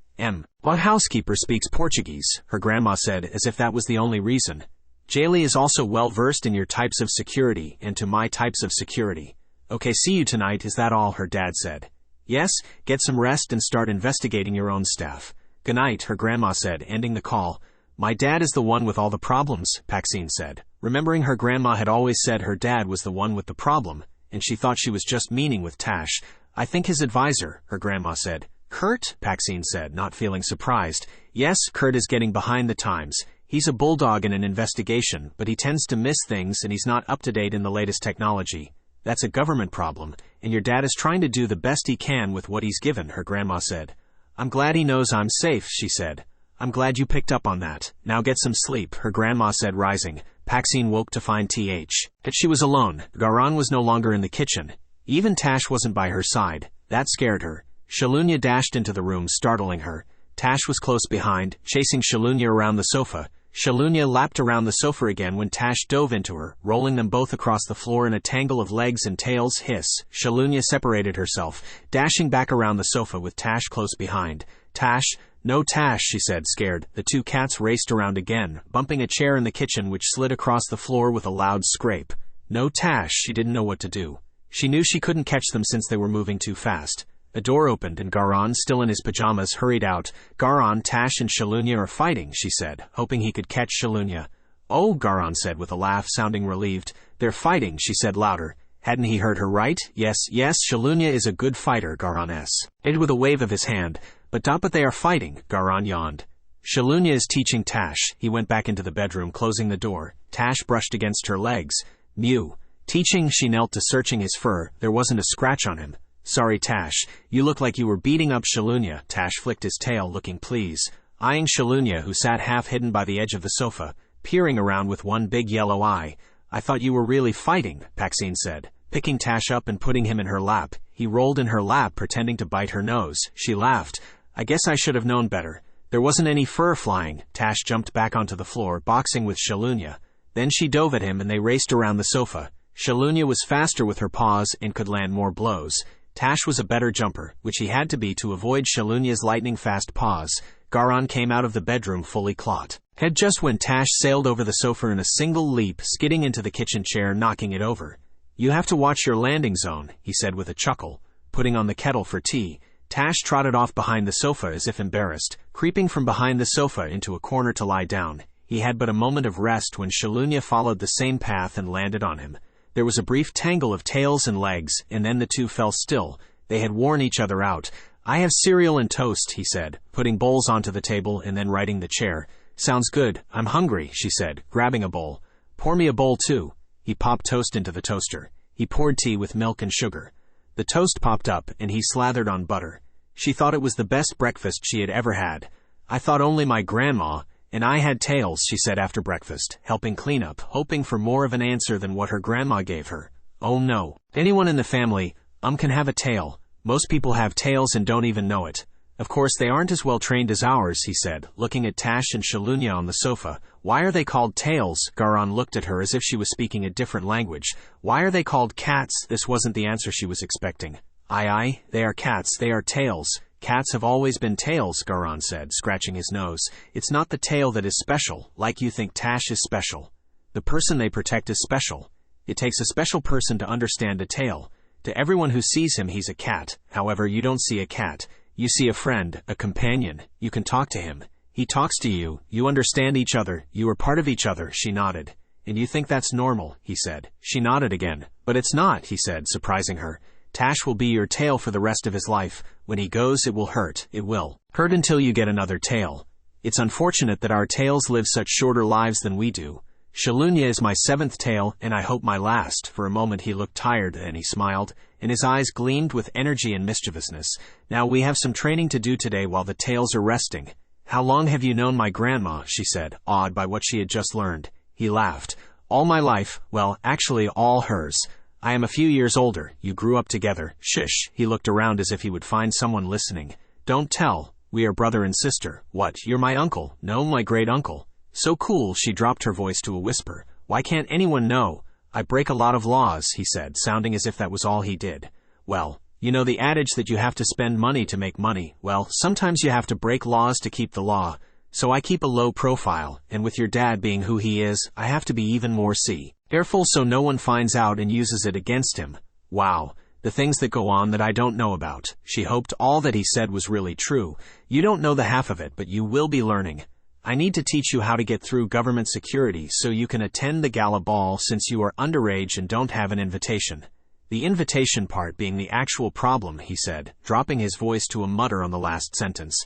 What housekeeper speaks Portuguese? Her grandma said, as if that was the only reason. Jaylee is also well versed in your types of security and to my types of security. Okay, see you tonight, is that all? Her dad said. Yes, get some rest and start investigating your own staff. Good night, her grandma said, ending the call. My dad is the one with all the problems, PAXINE said, remembering her grandma had always said her dad was the one with the problem, and she thought she was just meaning with Tache. I think his advisor, her grandma said. Kurt? PAXINE said, not feeling surprised. Yes, Kurt is getting behind the times. He's a bulldog in an investigation, but he tends to miss things and he's not up to date in the latest technology. That's a government problem, and your dad is trying to do the best he can with what he's given, her grandma said. I'm glad he knows I'm safe, she said. I'm glad you picked up on that. Now get some sleep, her grandma said, rising. PAXINE woke to find that she was alone. Garan was no longer in the kitchen. Even Tache wasn't by her side. That scared her. Shalunia dashed into the room, startling her. Tache was close behind, chasing Shalunia around the sofa. Shalunia lapped around the sofa again when Tache dove into her, rolling them both across the floor in a tangle of legs and tails. Hiss. Shalunia separated herself, dashing back around the sofa with Tache close behind. Tache. No, Tache, she said, scared. The two cats raced around again, bumping a chair in the kitchen which slid across the floor with a loud scrape. No, Tache, she didn't know what to do. She knew she couldn't catch them since they were moving too fast. A door opened and Garan, still in his pajamas, hurried out. Garan, Tache and Shalunia are fighting, she said, hoping he could catch Shalunia. Oh, Garan said with a laugh, sounding relieved. They're fighting, she said louder. Hadn't he heard her right? Yes, Shalunia is a good fighter, Garan said with a wave of his hand. But they are fighting, Garan yawned. Shalunia is teaching Tache. He went back into the bedroom, closing the door. Tache brushed against her legs. Mew. Teaching, she knelt to searching his fur. There wasn't a scratch on him. Sorry, Tache. You look like you were beating up Shalunia. Tache flicked his tail, looking pleased, eyeing Shalunia, who sat half hidden by the edge of the sofa, peering around with one big yellow eye. I thought you were really fighting, PAXINE said, picking Tache up and putting him in her lap. He rolled in her lap, pretending to bite her nose. She laughed. I guess I should have known better. There wasn't any fur flying. Tache jumped back onto the floor, boxing with Shalunia. Then she dove at him and they raced around the sofa. Shalunia was faster with her paws and could land more blows. Tache was a better jumper, which he had to be to avoid Shalunia's lightning-fast paws. Garan came out of the bedroom fully clot. Head just when Tache sailed over the sofa in a single leap, skidding into the kitchen chair, knocking it over. You have to watch your landing zone, he said with a chuckle, putting on the kettle for tea. Tache trotted off behind the sofa as if embarrassed, creeping from behind the sofa into a corner to lie down. He had but a moment of rest when Shalunia followed the same path and landed on him. There was a brief tangle of tails and legs, and then the two fell still. They had worn each other out. "I have cereal and toast," he said, putting bowls onto the table and then righting the chair. "Sounds good. I'm hungry," she said, grabbing a bowl. "Pour me a bowl too." He popped toast into the toaster. He poured tea with milk and sugar. The toast popped up, and he slathered on butter. She thought it was the best breakfast she had ever had. "I thought only my grandma and I had tails," she said after breakfast, helping clean up, hoping for more of an answer than what her grandma gave her. "Oh no. Anyone in the family, can have a tail. Most people have tails and don't even know it. Of course, they aren't as well trained as ours," he said, looking at Tache and Shalunya on the sofa. "Why are they called tails?" Garan looked at her as if she was speaking a different language. "Why are they called cats?" This wasn't the answer she was expecting. Aye, they are cats, they are tails. "Cats have always been tails," Garan said, scratching his nose. "It's not the tail that is special, like you think Tache is special. The person they protect is special. It takes a special person to understand a tail. To everyone who sees him, he's a cat. However, you don't see a cat. You see a friend, a companion. You can talk to him. He talks to you. You understand each other. You are part of each other." She nodded. "And you think that's normal?" he said. She nodded again. "But it's not," he said, surprising her. "Tache will be your tail for the rest of his life. When he goes, it will hurt. It will hurt until you get another tail. It's unfortunate that our tails live such shorter lives than we do. Shalunya is my 7th tail, and I hope my last." For a moment he looked tired, then he smiled, and his eyes gleamed with energy and mischievousness. "Now we have some training to do today while the tails are resting." "How long have you known my grandma?" she said, awed by what she had just learned. He laughed. "All my life. Well, actually all hers. I am a few years older. You grew up together." "Shush." He looked around as if he would find someone listening. "Don't tell. We are brother and sister." "What, you're my uncle?" "No, my great-uncle." "So cool." She dropped her voice to a whisper. "Why can't anyone know? I break a lot of laws," he said, sounding as if that was all he did. "Well, you know the adage that you have to spend money to make money. Well, sometimes you have to break laws to keep the law. So I keep a low profile, and with your dad being who he is, I have to be even more careful so no one finds out and uses it against him." Wow, the things that go on that I don't know about. She hoped all that he said was really true. "You don't know the half of it, but you will be learning. I need to teach you how to get through government security so you can attend the gala ball since you are underage and don't have an invitation." The invitation part being the actual problem, he said, dropping his voice to a mutter on the last sentence.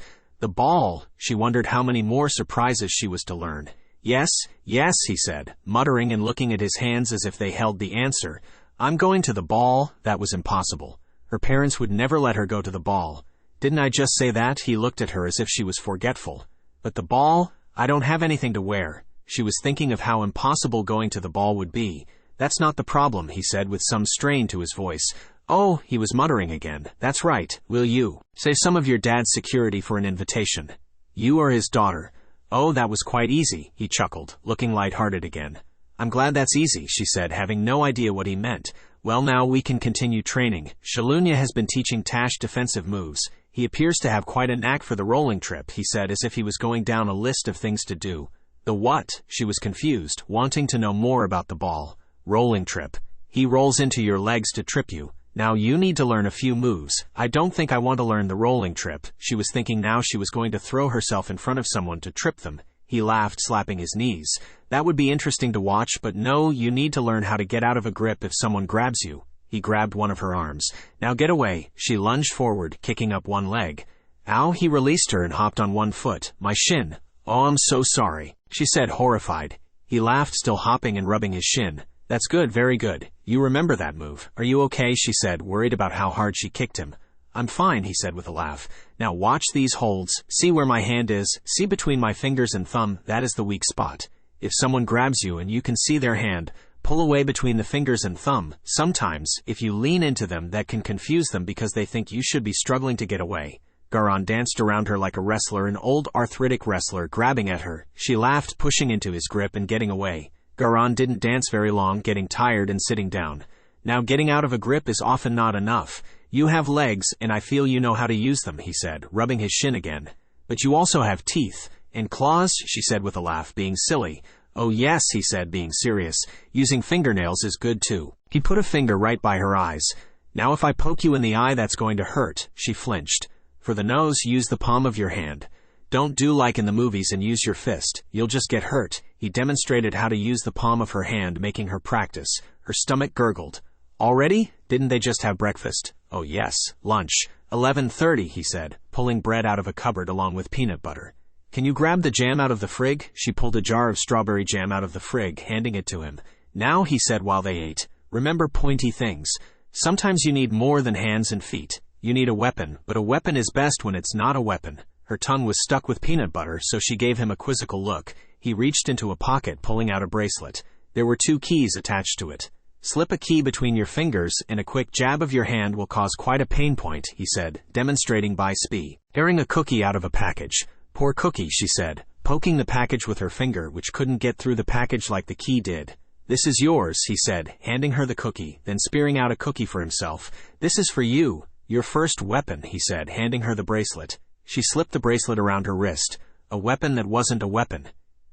The ball, she wondered how many more surprises she was to learn. Yes, he said, muttering and looking at his hands as if they held the answer. "I'm going to the ball." That was impossible. Her parents would never let her go to the ball. "Didn't I just say that?" He looked at her as if she was forgetful. "But the ball? I don't have anything to wear." She was thinking of how impossible going to the ball would be. "That's not the problem," he said with some strain to his voice. "Oh," he was muttering again. "That's right. Will you save some of your dad's security for an invitation? You are his daughter." "Oh, that was quite easy," he chuckled, looking light-hearted again. "I'm glad that's easy," she said, having no idea what he meant. "Well, now we can continue training. Shalunya has been teaching Tache defensive moves. He appears to have quite a knack for the rolling trip," he said as if he was going down a list of things to do. "The what?" She was confused, wanting to know more about the ball. "Rolling trip. He rolls into your legs to trip you. Now you need to learn a few moves." "I don't think I want to learn the rolling trip." She was thinking now she was going to throw herself in front of someone to trip them. He laughed, slapping his knees. "That would be interesting to watch, but no, you need to learn how to get out of a grip if someone grabs you." He grabbed one of her arms. "Now get away." She lunged forward, kicking up one leg. "Ow," he released her and hopped on one foot. "My shin." "Oh, I'm so sorry," she said, horrified. He laughed, still hopping and rubbing his shin. "That's good, very good. You remember that move. Are you okay?" she said, worried about how hard she kicked him. "I'm fine," he said with a laugh. "Now watch these holds. See where my hand is. See between my fingers and thumb. That is the weak spot. If someone grabs you and you can see their hand, pull away between the fingers and thumb. Sometimes, if you lean into them, that can confuse them because they think you should be struggling to get away." Garan danced around her like a wrestler, an old arthritic wrestler, grabbing at her. She laughed, pushing into his grip and getting away. Garan didn't dance very long, getting tired and sitting down. "Now getting out of a grip is often not enough. You have legs, and I feel you know how to use them," he said, rubbing his shin again. "But you also have teeth. And claws," she said with a laugh, being silly. "Oh yes," he said, being serious. "Using fingernails is good too." He put a finger right by her eyes. "Now if I poke you in the eye, that's going to hurt." She flinched. "For the nose, use the palm of your hand. Don't do like in the movies and use your fist. You'll just get hurt." He demonstrated how to use the palm of her hand, making her practice. Her stomach gurgled. Already? Didn't they just have breakfast? Oh yes, lunch. 11:30, he said, pulling bread out of a cupboard along with peanut butter. Can you grab the jam out of the frig? She pulled a jar of strawberry jam out of the frig, handing it to him. Now, he said while they ate, remember pointy things. Sometimes you need more than hands and feet. You need a weapon, but a weapon is best when it's not a weapon. Her tongue was stuck with peanut butter, so she gave him a quizzical look. He reached into a pocket, pulling out a bracelet. There were 2 keys attached to it. Slip a key between your fingers, and a quick jab of your hand will cause quite a pain point, he said, demonstrating by Spee. Tearing a cookie out of a package. Poor cookie, she said, poking the package with her finger, which couldn't get through the package like the key did. This is yours, he said, handing her the cookie, then spearing out a cookie for himself. This is for you. Your first weapon, he said, handing her the bracelet. She slipped the bracelet around her wrist. A weapon that wasn't a weapon.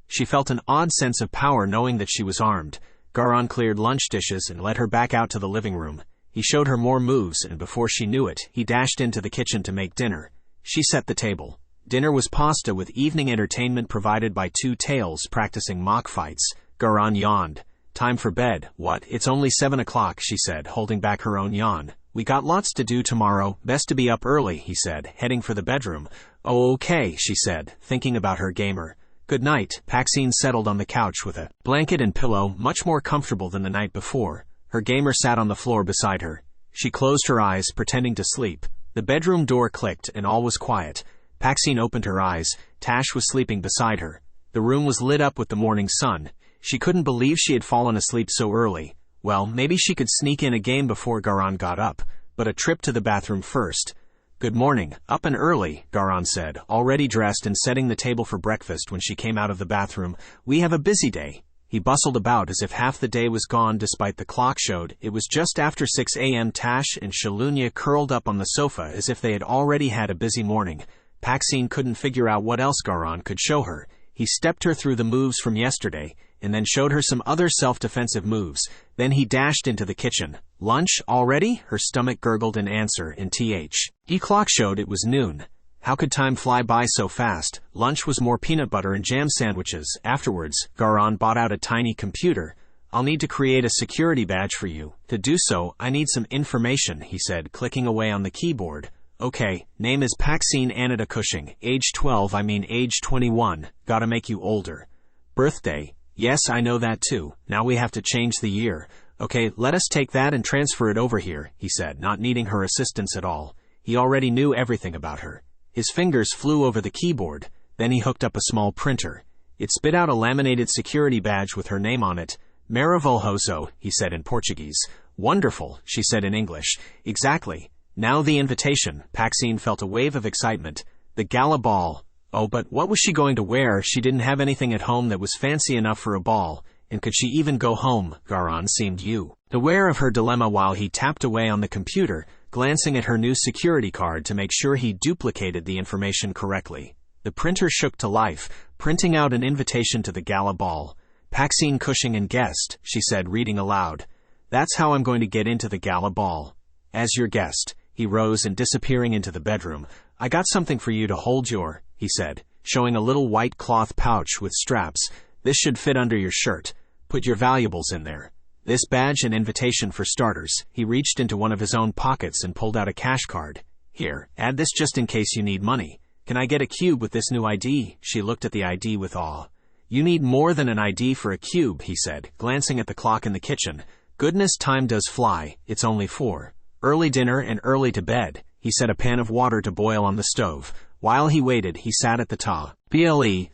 She felt an odd sense of power knowing that she was armed. Garan cleared lunch dishes and led her back out to the living room. He showed her more moves, and before she knew it, he dashed into the kitchen to make dinner. She set the table. Dinner was pasta with evening entertainment provided by 2 tails practicing mock fights. Garan yawned. Time for bed. What? It's only 7 o'clock, she said, holding back her own yawn. We got lots to do tomorrow. Best to be up early, he said, heading for the bedroom. Oh, okay, she said, thinking about her gamer. Good night. PAXINE settled on the couch with a blanket and pillow, much more comfortable than the night before. Her gamer sat on the floor beside her. She closed her eyes, pretending to sleep. The bedroom door clicked, and all was quiet. PAXINE opened her eyes. Tache was sleeping beside her. The room was lit up with the morning sun. She couldn't believe she had fallen asleep so early. Well, maybe she could sneak in a game before Garan got up, but a trip to the bathroom first. Good morning. Up and early, Garan said, already dressed and setting the table for breakfast when she came out of the bathroom. We have a busy day. He bustled about as if half the day was gone despite the clock showed it was just after 6 a.m. Tache and Shalunia curled up on the sofa as if they had already had a busy morning. PAXINE couldn't figure out what else Garan could show her. He stepped her through the moves from yesterday, and then showed her some other self-defensive moves. Then he dashed into the kitchen. Lunch already? Her stomach gurgled in answer, and the clock showed it was noon. How could time fly by so fast? Lunch was more peanut butter and jam sandwiches. Afterwards, Garan bought out a tiny computer. I'll need to create a security badge for you. To do so, I need some information, he said, clicking away on the keyboard. Okay, name is PAXINE Anita Cushing. Age 12, age 21. Gotta make you older. Birthday. Yes, I know that too. Now we have to change the year. Okay, let us take that and transfer it over here, he said, not needing her assistance at all. He already knew everything about her. His fingers flew over the keyboard. Then he hooked up a small printer. It spit out a laminated security badge with her name on it. Maravilhoso, he said in Portuguese. Wonderful, she said in English. Exactly. Now the invitation. PAXINE felt a wave of excitement. The gala ball. Oh, but what was she going to wear? She didn't have anything at home that was fancy enough for a ball. And could she even go home? Garan seemed aware of her dilemma while he tapped away on the computer, glancing at her new security card to make sure he duplicated the information correctly. The printer shook to life, printing out an invitation to the gala ball. PAXINE Cushing and guest, she said, reading aloud. That's how I'm going to get into the gala ball. As your guest. He rose and disappearing into the bedroom. I got something for you to hold your, he said, showing a little white cloth pouch with straps. This should fit under your shirt. Put your valuables in there. This badge and invitation for starters. He reached into one of his own pockets and pulled out a cash card. Here, add this just in case you need money. Can I get a cube with this new ID? She looked at the ID with awe. You need more than an ID for a cube, he said, glancing at the clock in the kitchen. Goodness, time does fly. It's only 4. Early dinner and early to bed. He set a pan of water to boil on the stove. While he waited, he sat at the table,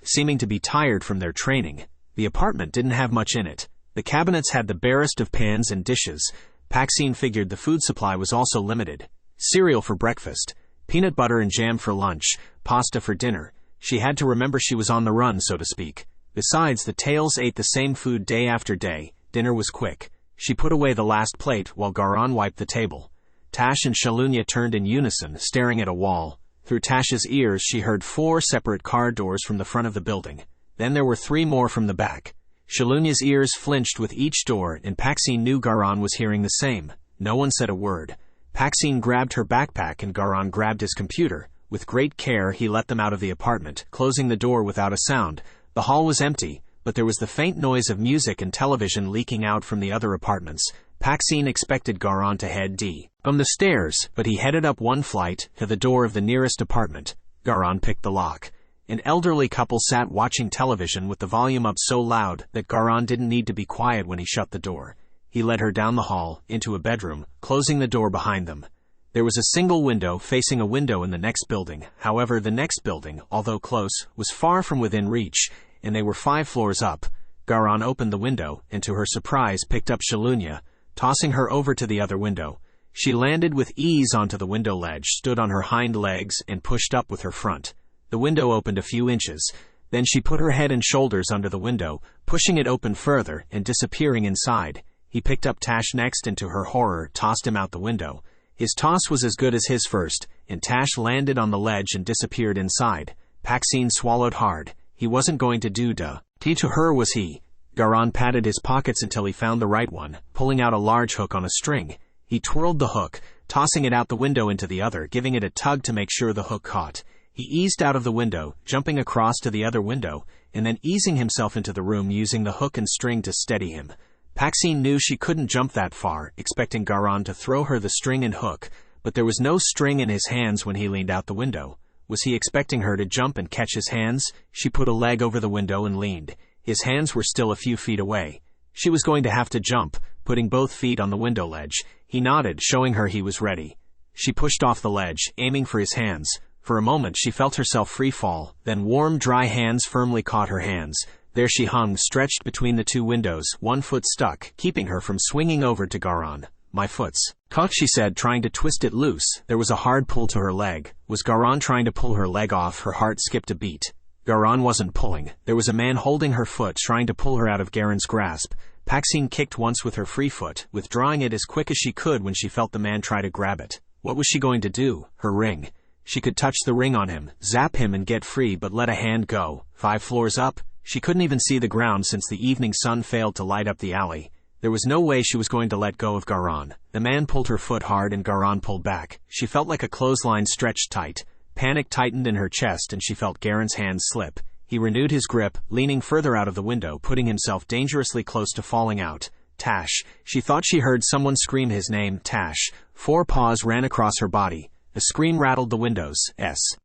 seeming to be tired from their training. The apartment didn't have much in it. The cabinets had the barest of pans and dishes. PAXINE figured the food supply was also limited. Cereal for breakfast, peanut butter and jam for lunch, pasta for dinner. She had to remember she was on the run, so to speak. Besides, the tails ate the same food day after day. Dinner was quick. She put away the last plate while Garan wiped the table. Tache and Shalunia turned in unison, staring at a wall. Through Tache's ears, she heard 4 separate car doors from the front of the building. Then there were 3 more from the back. Shalunia's ears flinched with each door, and PAXINE knew Garan was hearing the same. No one said a word. PAXINE grabbed her backpack and Garan grabbed his computer. With great care, he let them out of the apartment, closing the door without a sound. The hall was empty, but there was the faint noise of music and television leaking out from the other apartments. PAXINE expected Garan to head from the stairs, but he headed up one flight to the door of the nearest apartment. Garan picked the lock. An elderly couple sat watching television with the volume up so loud that Garan didn't need to be quiet when he shut the door. He led her down the hall, into a bedroom, closing the door behind them. There was a single window facing a window in the next building. However, the next building, although close, was far from within reach, and they were 5 floors up. Garan opened the window, and to her surprise picked up Shalunia, tossing her over to the other window. She landed with ease onto the window ledge, stood on her hind legs, and pushed up with her front. The window opened a few inches. Then she put her head and shoulders under the window, pushing it open further and disappearing inside. He picked up Tache next and to her horror tossed him out the window. His toss was as good as his first, and Tache landed on the ledge and disappeared inside. PAXINE swallowed hard. He wasn't going to do to her, was he? Garan patted his pockets until he found the right one, pulling out a large hook on a string. He twirled the hook, tossing it out the window into the other, giving it a tug to make sure the hook caught. He eased out of the window, jumping across to the other window, and then easing himself into the room using the hook and string to steady him. PAXINE knew she couldn't jump that far, expecting Garan to throw her the string and hook, but there was no string in his hands when he leaned out the window. Was he expecting her to jump and catch his hands? She put a leg over the window and leaned. His hands were still a few feet away. She was going to have to jump, putting both feet on the window ledge. He nodded, showing her he was ready. She pushed off the ledge, aiming for his hands. For a moment she felt herself free fall, then warm, dry hands firmly caught her hands. There she hung, stretched between the 2 windows, one foot stuck, keeping her from swinging over to Garan. "My foot's caught," she said, trying to twist it loose. There was a hard pull to her leg. Was Garan trying to pull her leg off? Her heart skipped a beat. Garan wasn't pulling. There was a man holding her foot, trying to pull her out of Garen's grasp. PAXINE kicked once with her free foot, withdrawing it as quick as she could when she felt the man try to grab it. What was she going to do? Her ring. She could touch the ring on him, zap him and get free, but let a hand go. 5 floors up? She couldn't even see the ground since the evening sun failed to light up the alley. There was no way she was going to let go of Garan. The man pulled her foot hard and Garan pulled back. She felt like a clothesline stretched tight. Panic tightened in her chest and she felt Garen's hands slip. He renewed his grip, leaning further out of the window, putting himself dangerously close to falling out. Tache. She thought she heard someone scream his name, Tache. 4 paws ran across her body. A scream rattled the windows.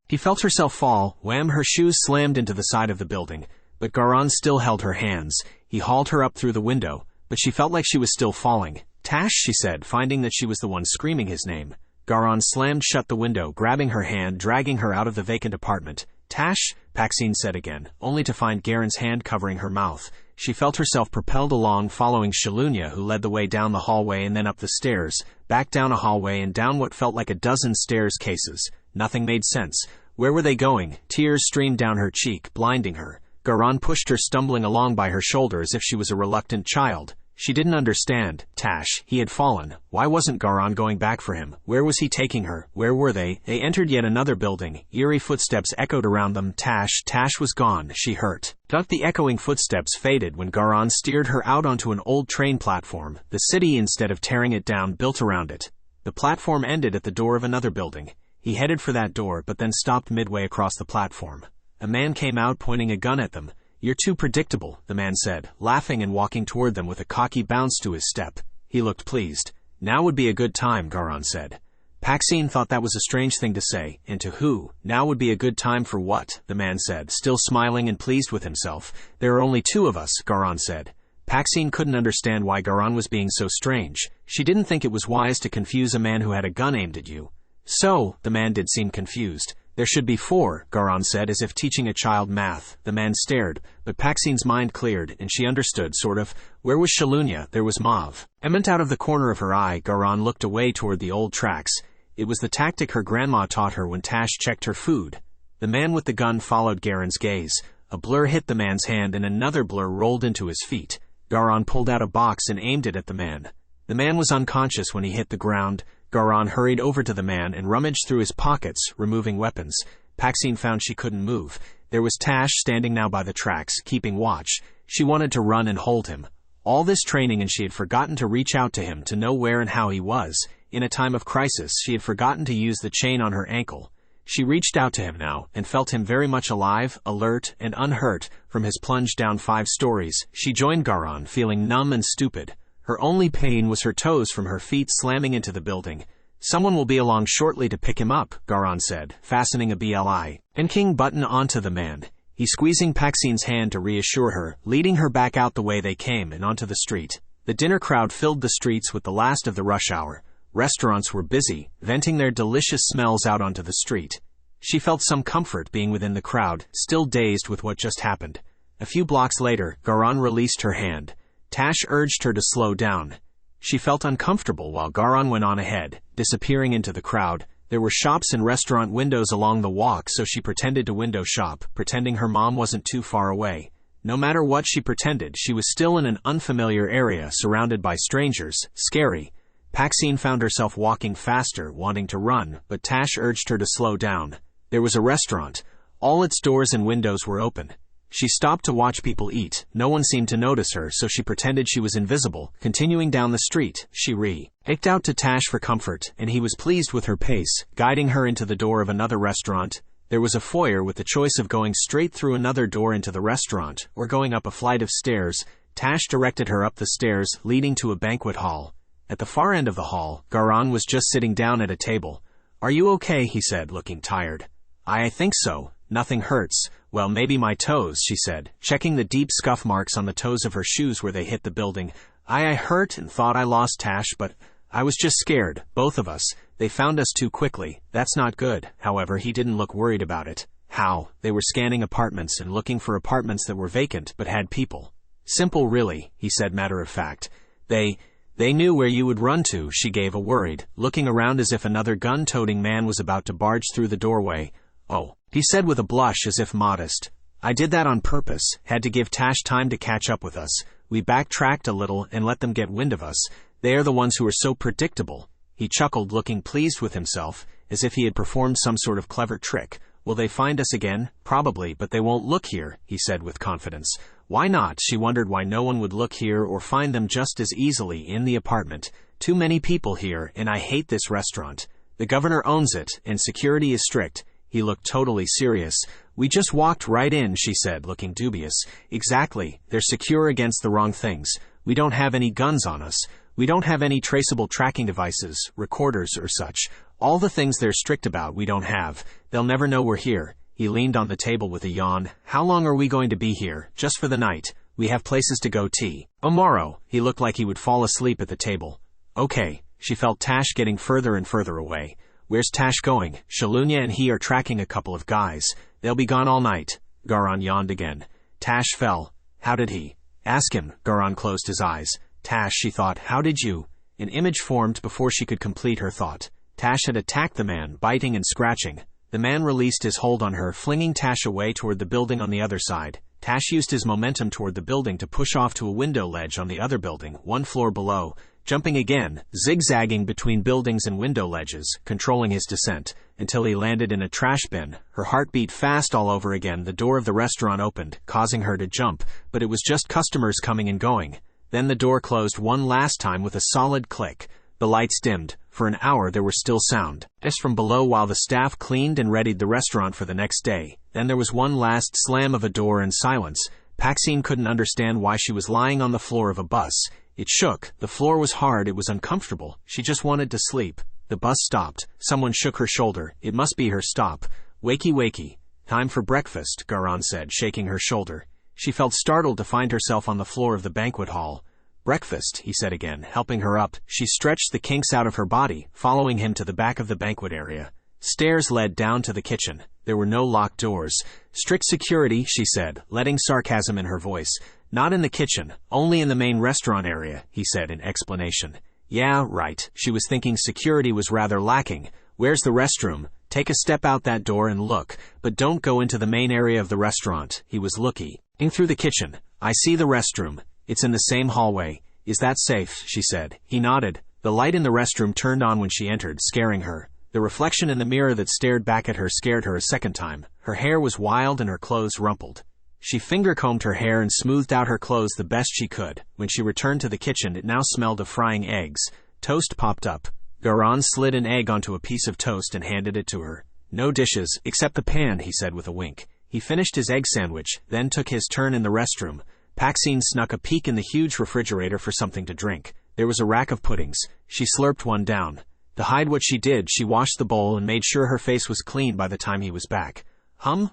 He felt herself fall. Wham! Her shoes slammed into the side of the building. But Garan still held her hands. He hauled her up through the window, but she felt like she was still falling. "Tache," she said, finding that she was the one screaming his name. Garan slammed shut the window, grabbing her hand, dragging her out of the vacant apartment. "Tache," PAXINE said again, only to find Garen's hand covering her mouth. She felt herself propelled along, following Shalunia, who led the way down the hallway and then up the stairs, back down a hallway and down what felt like a dozen stairs cases. Nothing made sense. Where were they going? Tears streamed down her cheek, blinding her. Garan pushed her stumbling along by her shoulder as if she was a reluctant child. She didn't understand. Tache. He had fallen. Why wasn't Garan going back for him? Where was he taking her? Where were they? They entered yet another building. Eerie footsteps echoed around them. Tache was gone. She hurt. But the echoing footsteps faded when Garan steered her out onto an old train platform. The city, instead of tearing it down, built around it. The platform ended at the door of another building. He headed for that door, but then stopped midway across the platform. A man came out pointing a gun at them. "You're too predictable," the man said, laughing and walking toward them with a cocky bounce to his step. He looked pleased. "Now would be a good time," Garan said. PAXINE thought that was a strange thing to say, and to who? Now would be a good time for what? The man said, still smiling and pleased with himself. "There are only 2 of us," Garan said. PAXINE couldn't understand why Garan was being so strange. She didn't think it was wise to confuse a man who had a gun aimed at you. "So," the man did seem confused. "There should be 4, Garan said, as if teaching a child math. The man stared, but PAXINE's mind cleared, and she understood, sort of. Where was Shalunia? There was Mauve. Emment out of the corner of her eye, Garan looked away toward the old tracks. It was the tactic her grandma taught her when Tache checked her food. The man with the gun followed Garen's gaze. A blur hit the man's hand and another blur rolled into his feet. Garan pulled out a box and aimed it at the man. The man was unconscious when he hit the ground. Garan hurried over to the man and rummaged through his pockets, removing weapons. PAXINE found she couldn't move. There was Tache standing now by the tracks, keeping watch. She wanted to run and hold him. All this training and she had forgotten to reach out to him to know where and how he was. In a time of crisis, she had forgotten to use the chain on her ankle. She reached out to him now, and felt him very much alive, alert, and unhurt. From his plunge down 5 stories, she joined Garan, feeling numb and stupid. Her only pain was her toes from her feet slamming into the building. "Someone will be along shortly to pick him up," Garan said, fastening a bl.ing button onto the man. He squeezing PAXINE's hand to reassure her, leading her back out the way they came and onto the street. The dinner crowd filled the streets with the last of the rush hour. Restaurants were busy, venting their delicious smells out onto the street. She felt some comfort being within the crowd, still dazed with what just happened. A few blocks later, Garan released her hand. Tache urged her to slow down. She felt uncomfortable while Garan went on ahead, disappearing into the crowd. There were shops and restaurant windows along the walk, so she pretended to window shop, pretending her mom wasn't too far away. No matter what she pretended, she was still in an unfamiliar area, surrounded by strangers. Scary. PAXINE found herself walking faster, wanting to run, but Tache urged her to slow down. There was a restaurant. All its doors and windows were open. She stopped to watch people eat. No one seemed to notice her, so she pretended she was invisible. Continuing down the street, she reached out to Tache for comfort, and he was pleased with her pace, guiding her into the door of another restaurant. There was a foyer with the choice of going straight through another door into the restaurant, or going up a flight of stairs. Tache directed her up the stairs, leading to a banquet hall. At the far end of the hall, Garan was just sitting down at a table. "Are you okay?" he said, looking tired. I think so. Nothing hurts. Well, maybe my toes," she said, checking the deep scuff marks on the toes of her shoes where they hit the building. I hurt and thought I lost Tache, but I was just scared, both of us. They found us too quickly. That's not good." However, he didn't look worried about it. How? They were scanning apartments and looking for apartments that were vacant but had people. "Simple, really," he said, matter of fact. They knew where you would run to," she gave a worried, looking around as if another gun-toting man was about to barge through the doorway. "Oh," he said with a blush as if modest. "I did that on purpose, had to give Tache time to catch up with us. We backtracked a little and let them get wind of us. They are the ones who are so predictable." He chuckled, looking pleased with himself, as if he had performed some sort of clever trick. "Will they find us again? Probably, but they won't look here," he said with confidence. Why not? She wondered why no one would look here or find them just as easily in the apartment. Too many people here, and I hate this restaurant. The governor owns it, and security is strict. He looked totally serious. "We just walked right in," she said, looking dubious. "Exactly. They're secure against the wrong things. We don't have any guns on us. We don't have any traceable tracking devices, recorders or such. All the things they're strict about we don't have. They'll never know we're here." He leaned on the table with a yawn. "How long are we going to be here? Just for the night. We have places to go tomorrow." He looked like he would fall asleep at the table. "Okay." She felt Tache getting further and further away. "Where's Tache going?" "Shalunya and he are tracking a couple of guys. They'll be gone all night." Garan yawned again. Tache fell. "How did he?" "Ask him." Garan closed his eyes. "Tache," she thought, "how did you?" An image formed before she could complete her thought. Tache had attacked the man, biting and scratching. The man released his hold on her, flinging Tache away toward the building on the other side. Tache used his momentum toward the building to push off to a window ledge on the other building, one floor below, jumping again, zigzagging between buildings and window ledges, controlling his descent, until he landed in a trash bin. Her heart beat fast all over again. The door of the restaurant opened, causing her to jump, but it was just customers coming and going. Then the door closed one last time with a solid click. The lights dimmed. For an hour there was still sound, just from below while the staff cleaned and readied the restaurant for the next day. Then there was one last slam of a door and silence. PAXINE couldn't understand why she was lying on the floor of a bus. It shook. The floor was hard. It was uncomfortable. She just wanted to sleep. The bus stopped. Someone shook her shoulder. It must be her stop. "Wakey, wakey. Time for breakfast," Garan said, shaking her shoulder. She felt startled to find herself on the floor of the banquet hall. "Breakfast," he said again, helping her up. She stretched the kinks out of her body, following him to the back of the banquet area. Stairs led down to the kitchen. There were no locked doors. "Strict security," she said, letting sarcasm in her voice. "Not in the kitchen, only in the main restaurant area," he said in explanation. "Yeah, right." She was thinking security was rather lacking. "Where's the restroom? Take a step out that door and look, but don't go into the main area of the restaurant." He was looking through the kitchen. "I see the restroom. It's in the same hallway. Is that safe?" she said. He nodded. The light in the restroom turned on when she entered, scaring her. The reflection in the mirror that stared back at her scared her a second time. Her hair was wild and her clothes rumpled. She finger-combed her hair and smoothed out her clothes the best she could. When she returned to the kitchen, it now smelled of frying eggs. Toast popped up. Garan slid an egg onto a piece of toast and handed it to her. No dishes, except the pan, he said with a wink. He finished his egg sandwich, then took his turn in the restroom. PAXINE snuck a peek in the huge refrigerator for something to drink. There was a rack of puddings. She slurped one down. To hide what she did, she washed the bowl and made sure her face was clean by the time he was back.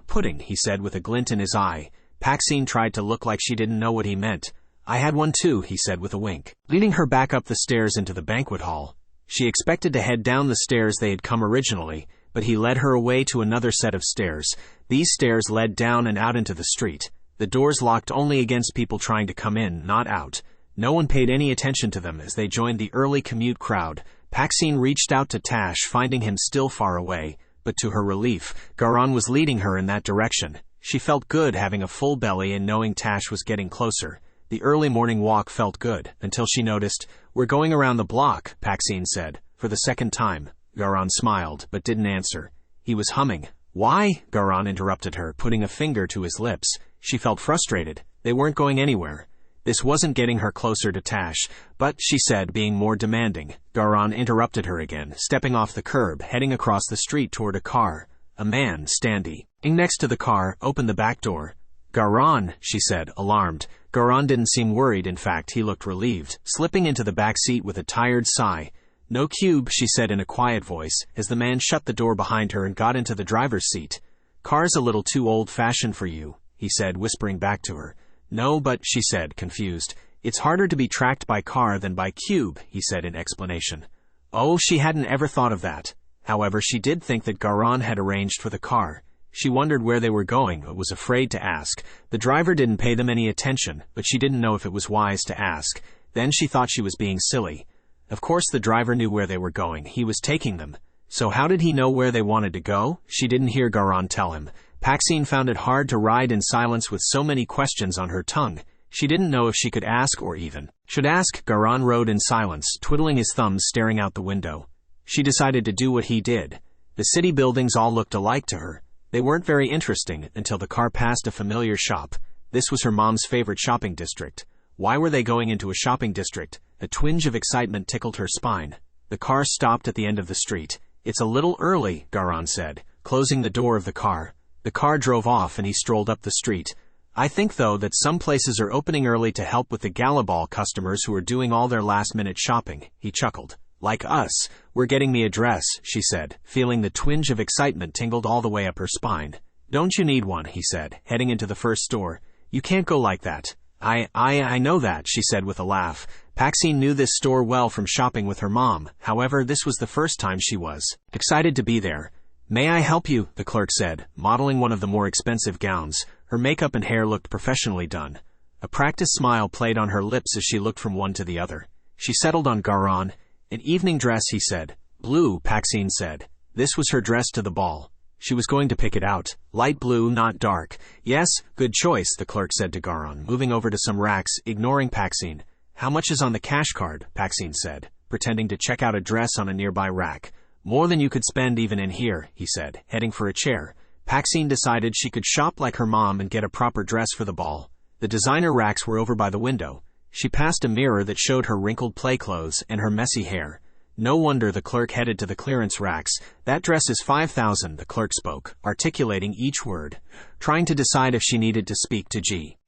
Pudding, he said with a glint in his eye. PAXINE tried to look like she didn't know what he meant. I had one too, he said with a wink. Leading her back up the stairs into the banquet hall. She expected to head down the stairs they had come originally, but he led her away to another set of stairs. These stairs led down and out into the street. The doors locked only against people trying to come in, not out. No one paid any attention to them as they joined the early commute crowd. PAXINE reached out to Tache, finding him still far away, but to her relief, Garan was leading her in that direction. She felt good having a full belly and knowing Tache was getting closer. The early morning walk felt good, until she noticed, "We're going around the block," PAXINE said, for the second time. Garan smiled, but didn't answer. He was humming. "Why?" Garan interrupted her, putting a finger to his lips. She felt frustrated. They weren't going anywhere. This wasn't getting her closer to Tache, but, she said, being more demanding. Garan interrupted her again, stepping off the curb, heading across the street toward a car. A man, standing next to the car, opened the back door. "Garan," she said, alarmed. Garan didn't seem worried, in fact, he looked relieved, slipping into the back seat with a tired sigh. "No cube," she said in a quiet voice, as the man shut the door behind her and got into the driver's seat. "Car's a little too old-fashioned for you," he said, whispering back to her. "No, but," she said, confused. "It's harder to be tracked by car than by cube," he said in explanation. Oh, she hadn't ever thought of that. However, she did think that Garan had arranged for the car. She wondered where they were going, but was afraid to ask. The driver didn't pay them any attention, but she didn't know if it was wise to ask. Then she thought she was being silly. Of course the driver knew where they were going. He was taking them. So how did he know where they wanted to go? She didn't hear Garan tell him. PAXINE found it hard to ride in silence with so many questions on her tongue. She didn't know if she could ask or even should ask. Garan rode in silence, twiddling his thumbs, staring out the window. She decided to do what he did. The city buildings all looked alike to her. They weren't very interesting until the car passed a familiar shop. This was her mom's favorite shopping district. Why were they going into a shopping district? A twinge of excitement tickled her spine. The car stopped at the end of the street. "It's a little early," Garan said, closing the door of the car. The car drove off and he strolled up the street. "I think, though, that some places are opening early to help with the gala ball customers who are doing all their last-minute shopping," he chuckled. "Like us. We're getting me a dress," she said, feeling the twinge of excitement tingled all the way up her spine. "Don't you need one?" he said, heading into the first store. "You can't go like that." I know that," she said with a laugh. PAXINE knew this store well from shopping with her mom. However, this was the first time she was excited to be there. "May I help you?" the clerk said, modeling one of the more expensive gowns. Her makeup and hair looked professionally done. A practiced smile played on her lips as she looked from one to the other. She settled on Garan. "An evening dress," he said. "Blue," PAXINE said. This was her dress to the ball. She was going to pick it out. "Light blue, not dark." "Yes, good choice," the clerk said to Garan, moving over to some racks, ignoring PAXINE. "How much is on the cash card?" PAXINE said, pretending to check out a dress on a nearby rack. "More than you could spend even in here," he said, heading for a chair. PAXINE decided she could shop like her mom and get a proper dress for the ball. The designer racks were over by the window. She passed a mirror that showed her wrinkled play clothes and her messy hair. No wonder the clerk headed to the clearance racks. "That dress is $5,000, the clerk spoke, articulating each word, trying to decide if she needed to speak to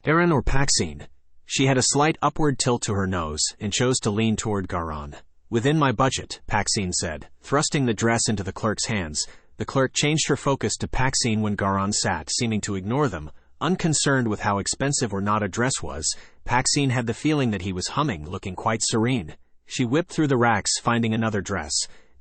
Garan or PAXINE. She had a slight upward tilt to her nose and chose to lean toward Garan. "Within my budget," PAXINE said, thrusting the dress into the clerk's hands. The clerk changed her focus to PAXINE when Garan sat, seeming to ignore them. Unconcerned with how expensive or not a dress was, PAXINE had the feeling that he was humming, looking quite serene. She whipped through the racks, finding another dress.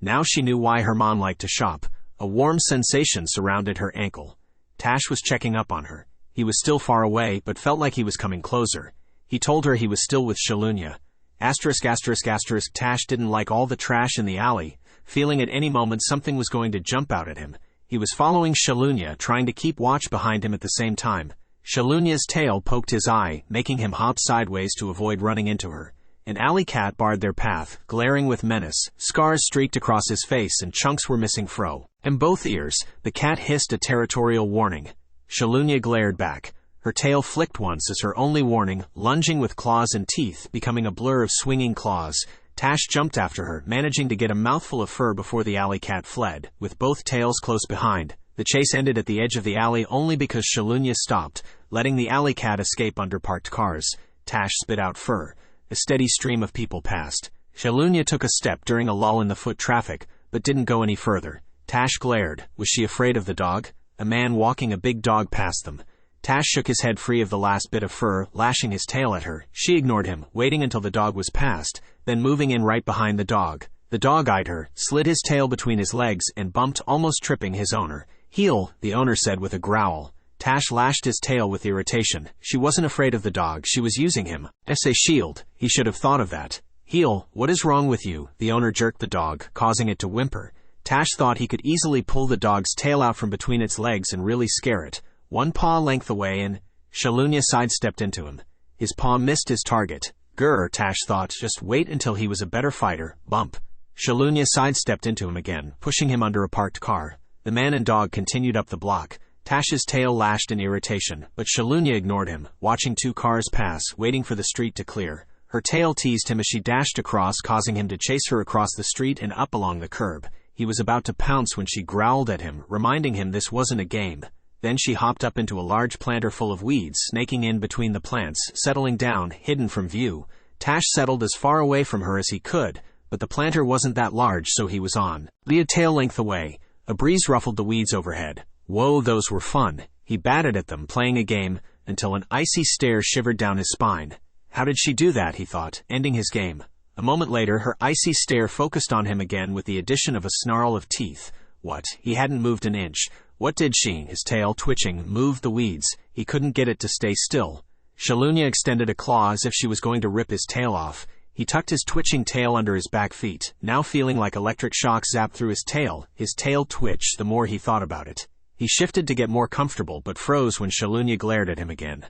Now she knew why her mom liked to shop. A warm sensation surrounded her ankle. Tache was checking up on her. He was still far away, but felt like he was coming closer. He told her he was still with Shalunia. Tache didn't like all the trash in the alley, feeling at any moment something was going to jump out at him. He was following Shalunia, trying to keep watch behind him at the same time. Shalunia's tail poked his eye, making him hop sideways to avoid running into her. An alley cat barred their path, glaring with menace. Scars streaked across his face and chunks were missing from both ears. The cat hissed a territorial warning. Shalunia glared back. Her tail flicked once as her only warning, lunging with claws and teeth, becoming a blur of swinging claws. Tache jumped after her, managing to get a mouthful of fur before the alley cat fled, with both tails close behind. The chase ended at the edge of the alley only because Shalunya stopped, letting the alley cat escape under parked cars. Tache spit out fur. A steady stream of people passed. Shalunya took a step during a lull in the foot traffic, but didn't go any further. Tache glared. Was she afraid of the dog? A man walking a big dog passed them. Tache shook his head free of the last bit of fur, lashing his tail at her. She ignored him, waiting until the dog was past, then moving in right behind the dog. The dog eyed her, slid his tail between his legs, and bumped, almost tripping his owner. "Heel," the owner said with a growl. Tache lashed his tail with irritation. She wasn't afraid of the dog, she was using him as a shield. He should have thought of that. "Heel, what is wrong with you?" The owner jerked the dog, causing it to whimper. Tache thought he could easily pull the dog's tail out from between its legs and really scare it. One paw length away and Shalunya sidestepped into him. His paw missed his target. Grr, Tache thought, just wait until he was a better fighter. Bump. Shalunya sidestepped into him again, pushing him under a parked car. The man and dog continued up the block. Tache's tail lashed in irritation, but Shalunya ignored him, watching two cars pass, waiting for the street to clear. Her tail teased him as she dashed across, causing him to chase her across the street and up along the curb. He was about to pounce when she growled at him, reminding him this wasn't a game. Then she hopped up into a large planter full of weeds, snaking in between the plants, settling down, hidden from view. Tache settled as far away from her as he could, but the planter wasn't that large, so he was on a tail length away. A breeze ruffled the weeds overhead. Whoa, those were fun. He batted at them, playing a game, until an icy stare shivered down his spine. How did she do that, he thought, ending his game. A moment later, her icy stare focused on him again with the addition of a snarl of teeth. What? He hadn't moved an inch. What did she, his tail twitching, move the weeds? He couldn't get it to stay still. Shalunya extended a claw as if she was going to rip his tail off. He tucked his twitching tail under his back feet, now feeling like electric shocks zapped through his tail. His tail twitched the more he thought about it. He shifted to get more comfortable but froze when Shalunya glared at him again.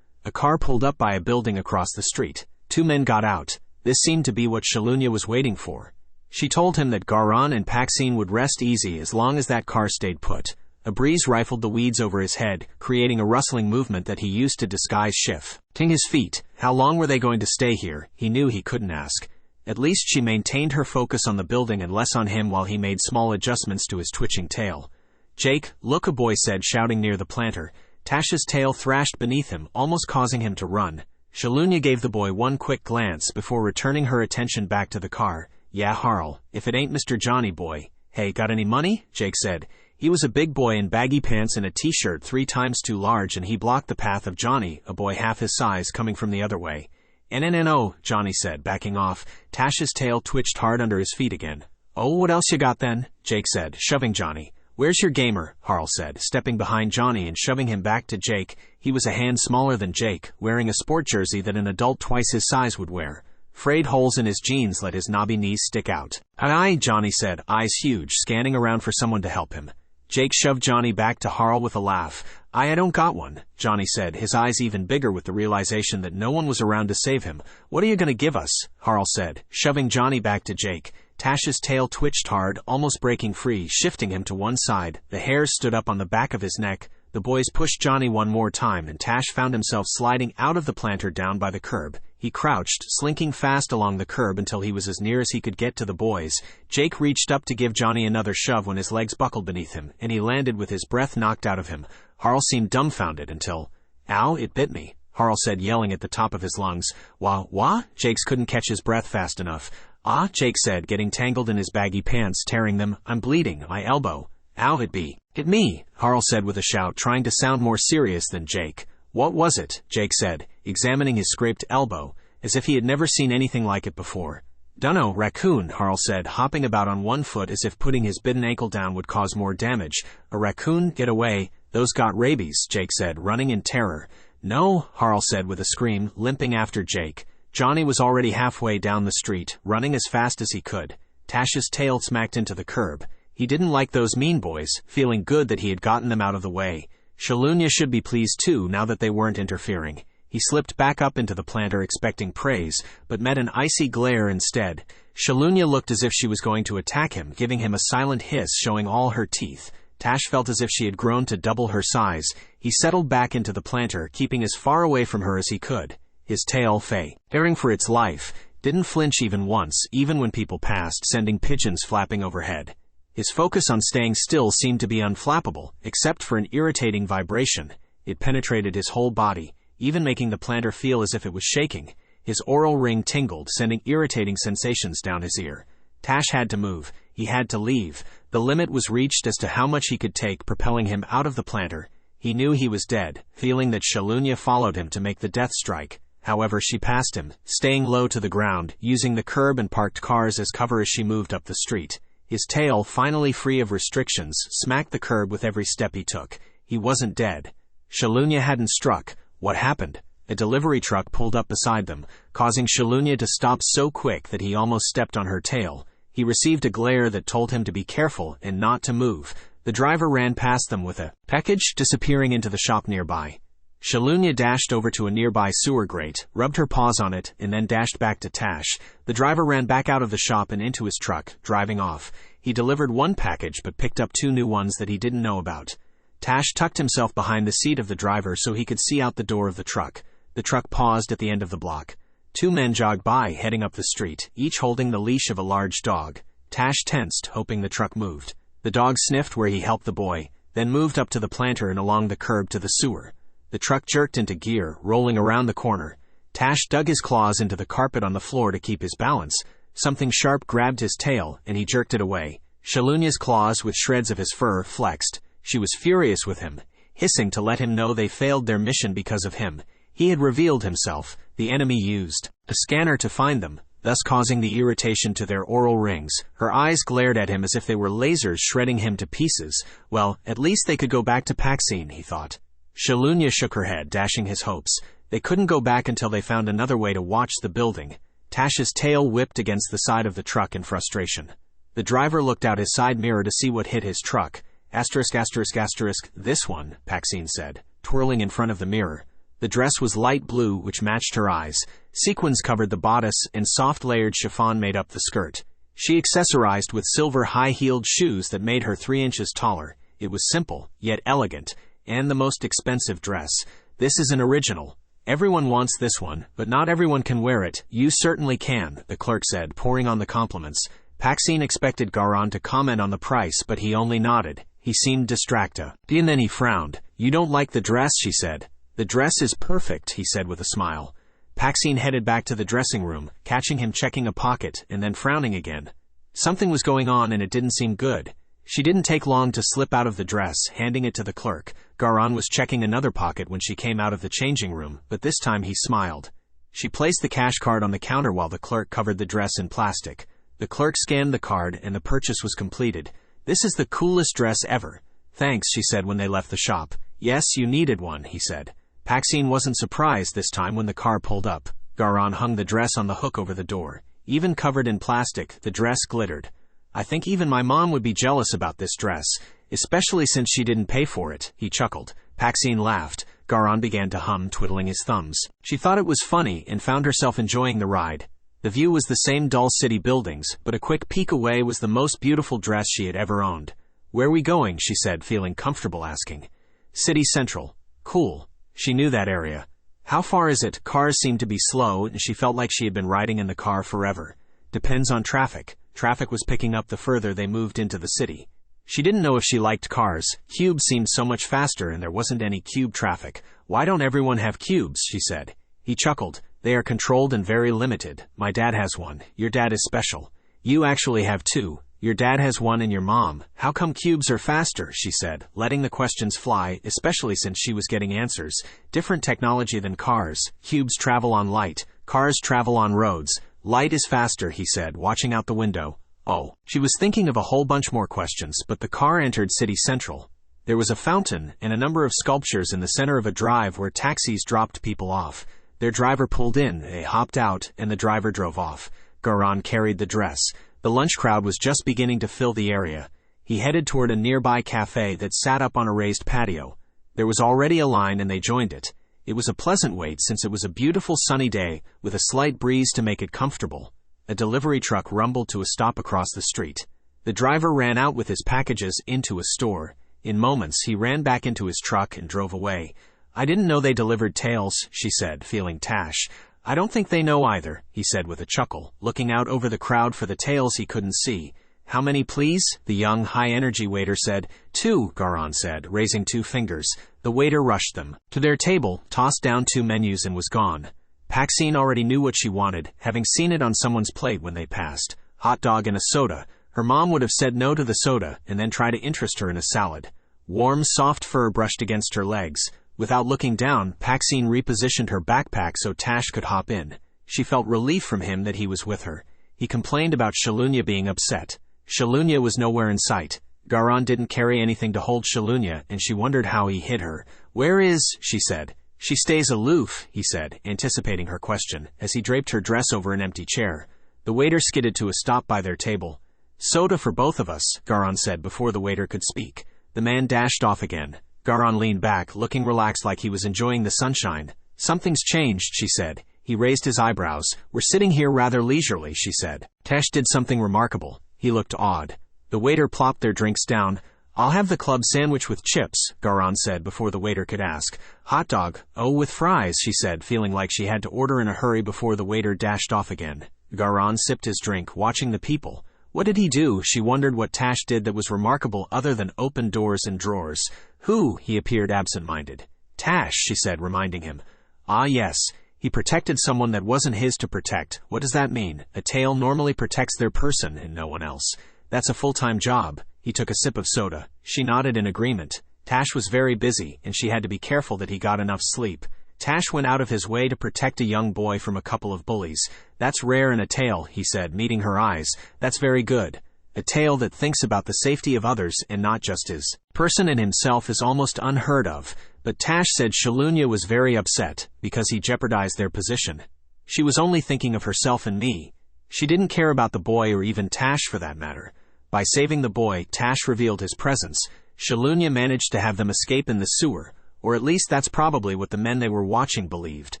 A car pulled up by a building across the street. Two men got out. This seemed to be what Shalunya was waiting for. She told him that Garan and PAXINE would rest easy as long as that car stayed put. A breeze rifled the weeds over his head, creating a rustling movement that he used to disguise shifting his feet. How long were they going to stay here? He knew he couldn't ask. At least she maintained her focus on the building and less on him while he made small adjustments to his twitching tail. "Jake, look," a boy said, shouting near the planter. Tache's tail thrashed beneath him, almost causing him to run. Shalunya gave the boy one quick glance before returning her attention back to the car. "Yeah, Harl, if it ain't Mr. Johnny boy." "Hey, got any money?" Jake said. He was a big boy in baggy pants and a t-shirt 3 times too large, and he blocked the path of Johnny, a boy half his size, coming from the other way. "No," Johnny said, backing off. Tache's tail twitched hard under his feet again. "Oh, what else you got then?" Jake said, shoving Johnny. "Where's your gamer?" Harl said, stepping behind Johnny and shoving him back to Jake. He was a hand smaller than Jake, wearing a sport jersey that an adult twice his size would wear. Frayed holes in his jeans let his knobby knees stick out. "Aye," Johnny said, eyes huge, scanning around for someone to help him. Jake shoved Johnny back to Harl with a laugh. I don't got one," Johnny said, his eyes even bigger with the realization that no one was around to save him. "What are you going to give us?" Harl said, shoving Johnny back to Jake. Tache's tail twitched hard, almost breaking free, shifting him to one side. The hairs stood up on the back of his neck. The boys pushed Johnny one more time, and Tache found himself sliding out of the planter down by the curb. He crouched, slinking fast along the curb until he was as near as he could get to the boys. Jake reached up to give Johnny another shove when his legs buckled beneath him, and he landed with his breath knocked out of him. Harl seemed dumbfounded until, "Ow, it bit me," Harl said, yelling at the top of his lungs. Wah? Jakes couldn't catch his breath fast enough. "Ah," Jake said, getting tangled in his baggy pants, tearing them. "I'm bleeding, my elbow." "Ow, it be." "Hit me," Harl said with a shout, trying to sound more serious than Jake. "What was it?" Jake said, examining his scraped elbow, as if he had never seen anything like it before. "Dunno, raccoon," Harl said, hopping about on one foot as if putting his bitten ankle down would cause more damage. "A raccoon? Get away. Those got rabies," Jake said, running in terror. "No," Harl said with a scream, limping after Jake. Johnny was already halfway down the street, running as fast as he could. Tache's tail smacked into the curb. He didn't like those mean boys, feeling good that he had gotten them out of the way. Shalunya should be pleased too, now that they weren't interfering. He slipped back up into the planter expecting praise, but met an icy glare instead. Shalunya looked as if she was going to attack him, giving him a silent hiss showing all her teeth. Tache felt as if she had grown to double her size. He settled back into the planter, keeping as far away from her as he could. His tail, fearing for its life. didn't flinch even once, even when people passed, sending pigeons flapping overhead. His focus on staying still seemed to be unflappable, except for an irritating vibration. It penetrated his whole body, even making the planter feel as if it was shaking. His oral ring tingled, sending irritating sensations down his ear. Tache had to move. He had to leave. The limit was reached as to how much he could take, propelling him out of the planter. He knew he was dead, feeling that Shalunia followed him to make the death strike. However, she passed him, staying low to the ground, using the curb and parked cars as cover as she moved up the street. His tail, finally free of restrictions, smacked the curb with every step he took. He wasn't dead. Shalunia hadn't struck. What happened? A delivery truck pulled up beside them, causing Shalunia to stop so quick that he almost stepped on her tail. He received a glare that told him to be careful and not to move. The driver ran past them with a package, disappearing into the shop nearby. Shalunia dashed over to a nearby sewer grate, rubbed her paws on it, and then dashed back to Tache. The driver ran back out of the shop and into his truck, driving off. He delivered one package but picked up 2 new ones that he didn't know about. Tache tucked himself behind the seat of the driver so he could see out the door of the truck. The truck paused at the end of the block. 2 men jogged by, heading up the street, each holding the leash of a large dog. Tache tensed, hoping the truck moved. The dog sniffed where he helped the boy, then moved up to the planter and along the curb to the sewer. The truck jerked into gear, rolling around the corner. Tache dug his claws into the carpet on the floor to keep his balance. Something sharp grabbed his tail, and he jerked it away. Shalunia's claws, with shreds of his fur, flexed. She was furious with him, hissing to let him know they failed their mission because of him. He had revealed himself. The enemy used a scanner to find them, thus causing the irritation to their oral rings. Her eyes glared at him as if they were lasers shredding him to pieces. Well, at least they could go back to PAXINE, he thought. Shalunia shook her head, dashing his hopes. They couldn't go back until they found another way to watch the building. Tache's tail whipped against the side of the truck in frustration. The driver looked out his side mirror to see what hit his truck. Asterisk, asterisk, asterisk, this one, PAXINE said, twirling in front of the mirror. The dress was light blue, which matched her eyes. Sequins covered the bodice, and soft layered chiffon made up the skirt. She accessorized with silver high-heeled shoes that made her 3 inches taller. It was simple, yet elegant, and the most expensive dress. This is an original. Everyone wants this one, but not everyone can wear it. You certainly can, the clerk said, pouring on the compliments. PAXINE expected Garan to comment on the price, but he only nodded. He seemed distracted. And then he frowned. You don't like the dress, she said. The dress is perfect, he said with a smile. PAXINE headed back to the dressing room, catching him checking a pocket and then frowning again. Something was going on and it didn't seem good. She didn't take long to slip out of the dress, handing it to the clerk. Garan was checking another pocket when she came out of the changing room, but this time he smiled. She placed the cash card on the counter while the clerk covered the dress in plastic. The clerk scanned the card and the purchase was completed. This is the coolest dress ever. Thanks, she said when they left the shop. Yes, you needed one, he said. PAXINE wasn't surprised this time when the car pulled up. Garan hung the dress on the hook over the door. Even covered in plastic, the dress glittered. I think even my mom would be jealous about this dress, especially since she didn't pay for it, he chuckled. PAXINE laughed. Garan began to hum, twiddling his thumbs. She thought it was funny and found herself enjoying the ride. The view was the same dull city buildings, but a quick peek away was the most beautiful dress she had ever owned. Where are we going? She said, feeling comfortable asking. City Central. Cool. She knew that area. How far is it? Cars seemed to be slow, and she felt like she had been riding in the car forever. Depends on traffic. Traffic was picking up the further they moved into the city. She didn't know if she liked cars. Cubes seemed so much faster and there wasn't any cube traffic. Why don't everyone have cubes? She said. He chuckled. They are controlled and very limited. My dad has one. Your dad is special. You actually have 2. Your dad has one and your mom. How come cubes are faster? She said, letting the questions fly, especially since she was getting answers. Different technology than cars. Cubes travel on light. Cars travel on roads. Light is faster, he said, watching out the window. Oh. She was thinking of a whole bunch more questions, but the car entered City Central. There was a fountain and a number of sculptures in the center of a drive where taxis dropped people off. Their driver pulled in, they hopped out, and the driver drove off. Garan carried the dress. The lunch crowd was just beginning to fill the area. He headed toward a nearby cafe that sat up on a raised patio. There was already a line and they joined it. It was a pleasant wait since it was a beautiful sunny day with a slight breeze to make it comfortable. A delivery truck rumbled to a stop across the street. The driver ran out with his packages into a store. In moments, he ran back into his truck and drove away. I didn't know they delivered tails, she said, feeling Tache. I don't think they know either, he said with a chuckle, looking out over the crowd for the tails he couldn't see. How many, please? The young, high-energy waiter said. 2, Garan said, raising 2 fingers. The waiter rushed them to their table, tossed down 2 menus and was gone. PAXINE already knew what she wanted, having seen it on someone's plate when they passed. Hot dog and a soda. Her mom would have said no to the soda and then try to interest her in a salad. Warm, soft fur brushed against her legs. Without looking down, PAXINE repositioned her backpack so Tache could hop in. She felt relief from him that he was with her. He complained about Shalunya being upset. Shalunya was nowhere in sight. Garan didn't carry anything to hold Shalunya, and she wondered how he hid her. Where is, she said. She stays aloof, he said, anticipating her question, as he draped her dress over an empty chair. The waiter skidded to a stop by their table. Soda for both of us, Garan said before the waiter could speak. The man dashed off again. Garan leaned back, looking relaxed like he was enjoying the sunshine. Something's changed, she said. He raised his eyebrows. We're sitting here rather leisurely, she said. Tache did something remarkable. He looked odd. The waiter plopped their drinks down. I'll have the club sandwich with chips, Garan said before the waiter could ask. Hot dog. Oh, with fries, she said, feeling like she had to order in a hurry before the waiter dashed off again. Garan sipped his drink, watching the people. What did he do? She wondered what Tache did that was remarkable other than open doors and drawers. Who? He appeared absent-minded. Tache, she said, reminding him. Ah, yes. He protected someone that wasn't his to protect. What does that mean? A tail normally protects their person and no one else. That's a full-time job. He took a sip of soda. She nodded in agreement. Tache was very busy, and she had to be careful that he got enough sleep. Tache went out of his way to protect a young boy from a couple of bullies. That's rare in a tail, he said, meeting her eyes. That's very good. A tail that thinks about the safety of others and not just his person and himself is almost unheard of. But Tache said Shalunya was very upset because he jeopardized their position. She was only thinking of herself and me. She didn't care about the boy or even Tache for that matter. By saving the boy, Tache revealed his presence. Shalunya managed to have them escape in the sewer, or at least that's probably what the men they were watching believed.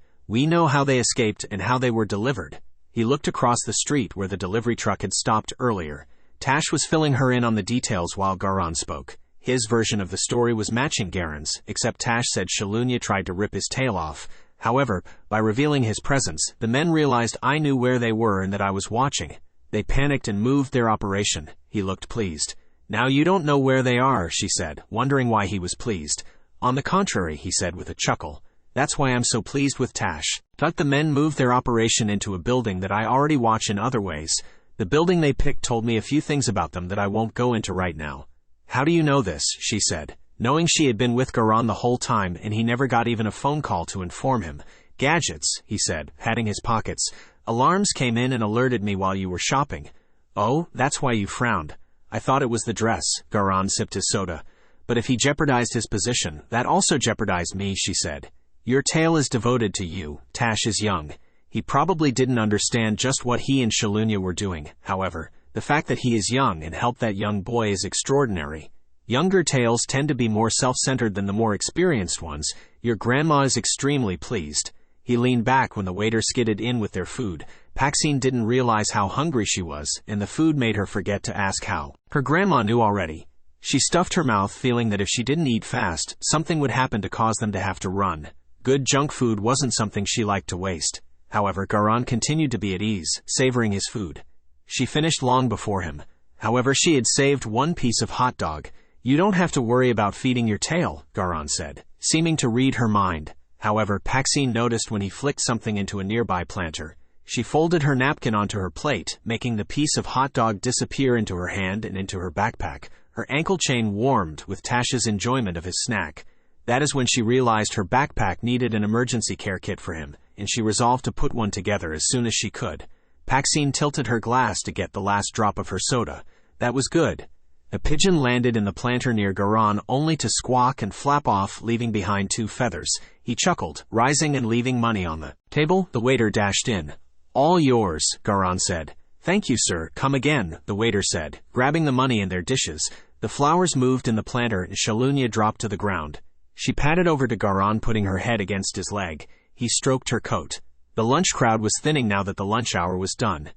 We know how they escaped and how they were delivered. He looked across the street where the delivery truck had stopped earlier. Tache was filling her in on the details while Garan spoke. His version of the story was matching Garen's, except Tache said Shalunya tried to rip his tail off. However, by revealing his presence, the men realized I knew where they were and that I was watching. They panicked and moved their operation. He looked pleased. Now you don't know where they are, she said, wondering why he was pleased. On the contrary, he said with a chuckle. That's why I'm so pleased with Tache. But the men moved their operation into a building that I already watch in other ways. The building they picked told me a few things about them that I won't go into right now. How do you know this? She said, knowing she had been with Garan the whole time and he never got even a phone call to inform him. Gadgets, he said, patting his pockets. Alarms came in and alerted me while you were shopping. Oh, that's why you frowned. I thought it was the dress. Garan sipped his soda. But if he jeopardized his position, that also jeopardized me, she said. Your tail is devoted to you. Tache is young. He probably didn't understand just what he and Shalunya were doing. However, the fact that he is young and helped that young boy is extraordinary. Younger tails tend to be more self-centered than the more experienced ones. Your grandma is extremely pleased. He leaned back when the waiter skidded in with their food. PAXINE didn't realize how hungry she was, and the food made her forget to ask how. Her grandma knew already. She stuffed her mouth, feeling that if she didn't eat fast, something would happen to cause them to have to run. Good junk food wasn't something she liked to waste. However, Garan continued to be at ease, savoring his food. She finished long before him. However, she had saved one piece of hot dog. You don't have to worry about feeding your tail, Garan said, seeming to read her mind. However, PAXINE noticed when he flicked something into a nearby planter. She folded her napkin onto her plate, making the piece of hot dog disappear into her hand and into her backpack. Her ankle chain warmed with Tache's enjoyment of his snack. That is when she realized her backpack needed an emergency care kit for him, and she resolved to put one together as soon as she could. PAXINE tilted her glass to get the last drop of her soda. That was good. A pigeon landed in the planter near Garan only to squawk and flap off, leaving behind 2 feathers. He chuckled, rising and leaving money on the table. The waiter dashed in. All yours, Garan said. Thank you, sir. Come again, the waiter said, grabbing the money in their dishes. The flowers moved in the planter and Shalunya dropped to the ground. She patted over to Garan, putting her head against his leg. He stroked her coat. The lunch crowd was thinning now that the lunch hour was done.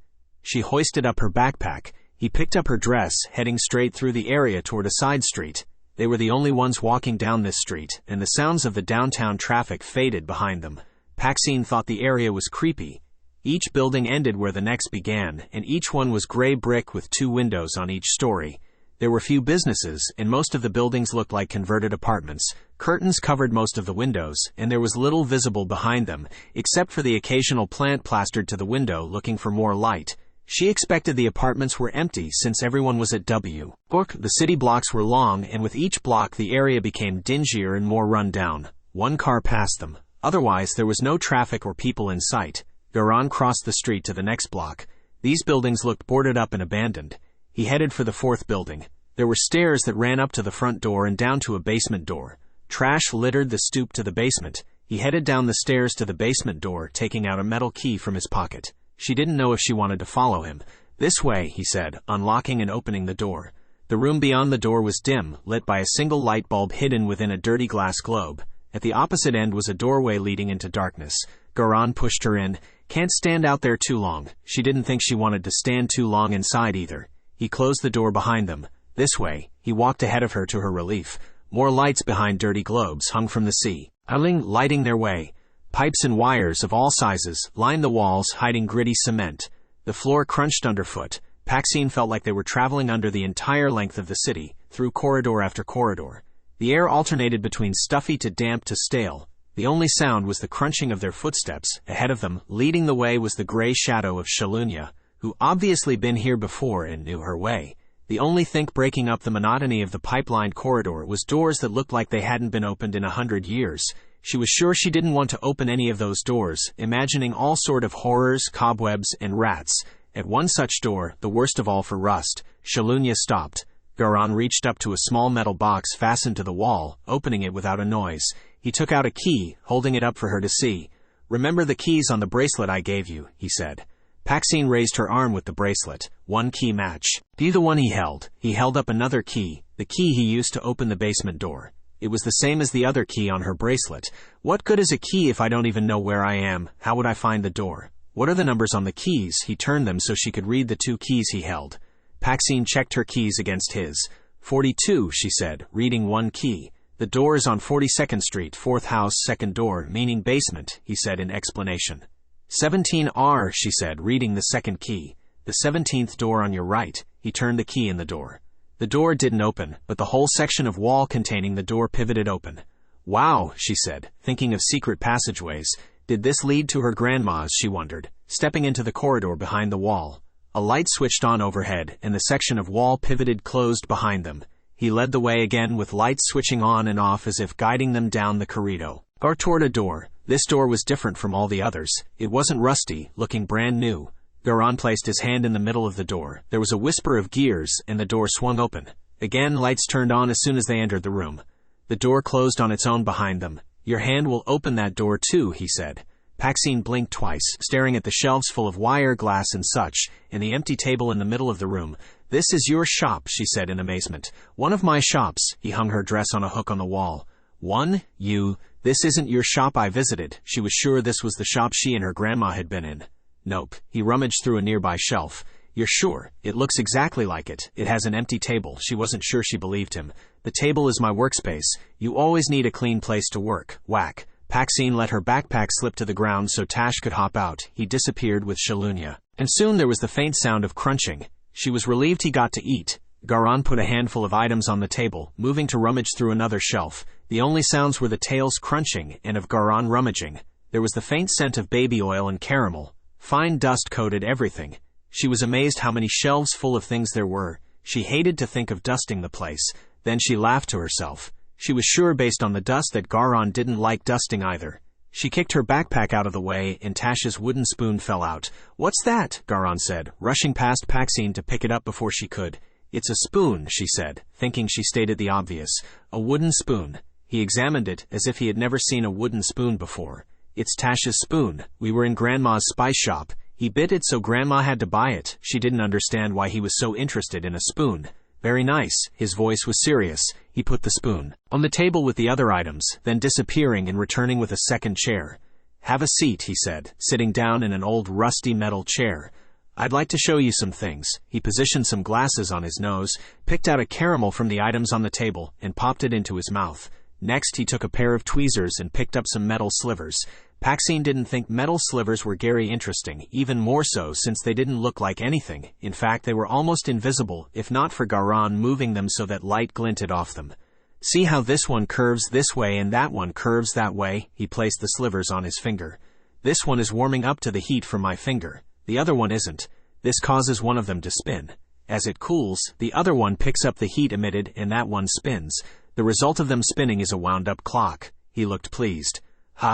She hoisted up her backpack. He picked up her dress, heading straight through the area toward a side street. They were the only ones walking down this street, and the sounds of the downtown traffic faded behind them. PAXINE thought the area was creepy. Each building ended where the next began, and each one was gray brick with 2 windows on each story. There were few businesses, and most of the buildings looked like converted apartments. Curtains covered most of the windows, and there was little visible behind them, except for the occasional plant plastered to the window looking for more light. She expected the apartments were empty since everyone was at W. The city blocks were long, and with each block the area became dingier and more run down. One car passed them. Otherwise, there was no traffic or people in sight. Garan crossed the street to the next block. These buildings looked boarded up and abandoned. He headed for the 4th building. There were stairs that ran up to the front door and down to a basement door. Trash littered the stoop to the basement. He headed down the stairs to the basement door, taking out a metal key from his pocket. She didn't know if she wanted to follow him. "This way," he said, unlocking and opening the door. The room beyond the door was dim, lit by a single light bulb hidden within a dirty glass globe. At the opposite end was a doorway leading into darkness. Garan pushed her in. "Can't stand out there too long." She didn't think she wanted to stand too long inside either. He closed the door behind them. "This way." He walked ahead of her to her relief. More lights behind dirty globes hung from the ceiling, lighting their way. Pipes and wires of all sizes lined the walls, hiding gritty cement. The floor crunched underfoot. PAXINE felt like they were traveling under the entire length of the city, through corridor after corridor. The air alternated between stuffy to damp to stale. The only sound was the crunching of their footsteps. Ahead of them, leading the way, was the gray shadow of Shalunia, who obviously been here before and knew her way. The only thing breaking up the monotony of the pipelined corridor was doors that looked like they hadn't been opened in 100 years. She was sure she didn't want to open any of those doors, imagining all sort of horrors, cobwebs, and rats. At one such door, the worst of all for rust, Shalunia stopped. Garan reached up to a small metal box fastened to the wall, opening it without a noise. He took out a key, holding it up for her to see. "Remember the keys on the bracelet I gave you," he said. PAXINE raised her arm with the bracelet. One key match. "Do the one he held." He held up another key, the key he used to open the basement door. It was the same as the other key on her bracelet. "What good is a key if I don't even know where I am? How would I find the door? What are the numbers on the keys?" He turned them so she could read the 2 keys he held. PAXINE checked her keys against his. 42, she said, reading one key. "The door is on 42nd Street, 4th house, 2nd door, meaning basement," he said in explanation. 17R, she said, reading the 2nd key. "The 17th door on your right." He turned the key in the door. The door didn't open, but the whole section of wall containing the door pivoted open. "Wow," she said, thinking of secret passageways. Did this lead to her grandma's, she wondered, stepping into the corridor behind the wall. A light switched on overhead, and the section of wall pivoted closed behind them. He led the way again with lights switching on and off as if guiding them down the corridor. Or toward a door. This door was different from all the others. It wasn't rusty, looking brand new. Garan placed his hand in the middle of the door. There was a whisper of gears, and the door swung open. Again, lights turned on as soon as they entered the room. The door closed on its own behind them. "Your hand will open that door too," he said. PAXINE blinked twice, staring at the shelves full of wire, glass, and such, and the empty table in the middle of the room. "This is your shop," she said in amazement. "One of my shops." He hung her dress on a hook on the wall. "One? You? This isn't your shop I visited." She was sure this was the shop she and her grandma had been in. "Nope." He rummaged through a nearby shelf. "You're sure? It looks exactly like it. It has an empty table." She wasn't sure she believed him. "The table is my workspace. You always need a clean place to work." Whack. PAXINE let her backpack slip to the ground so Tache could hop out. He disappeared with Shalunia. And soon there was the faint sound of crunching. She was relieved he got to eat. Garan put a handful of items on the table, moving to rummage through another shelf. The only sounds were the tails crunching and of Garan rummaging. There was the faint scent of baby oil and caramel. Fine dust coated everything. She was amazed how many shelves full of things there were. She hated to think of dusting the place. Then she laughed to herself. She was sure based on the dust that Garan didn't like dusting either. She kicked her backpack out of the way, and Tache's wooden spoon fell out. "What's that?" Garan said, rushing past PAXINE to pick it up before she could. "It's a spoon," she said, thinking she stated the obvious. "A wooden spoon." He examined it as if he had never seen a wooden spoon before. "It's Tache's spoon. We were in Grandma's spice shop. He bit it so Grandma had to buy it." She didn't understand why he was so interested in a spoon. "Very nice." His voice was serious. He put the spoon on the table with the other items, then disappearing and returning with a second chair. "Have a seat," he said, sitting down in an old rusty metal chair. "I'd like to show you some things." He positioned some glasses on his nose, picked out a caramel from the items on the table, and popped it into his mouth. Next, he took a pair of tweezers and picked up some metal slivers. PAXINE didn't think metal slivers were very interesting, even more so since they didn't look like anything. In fact, they were almost invisible, if not for Garan moving them so that light glinted off them. See how this one curves this way and that one curves that way? He placed the slivers on his finger. This one is warming up to the heat from my finger. The other one isn't. This causes one of them to spin. As it cools, the other one picks up the heat emitted and that one spins. The result of them spinning is a wound-up clock. He looked pleased.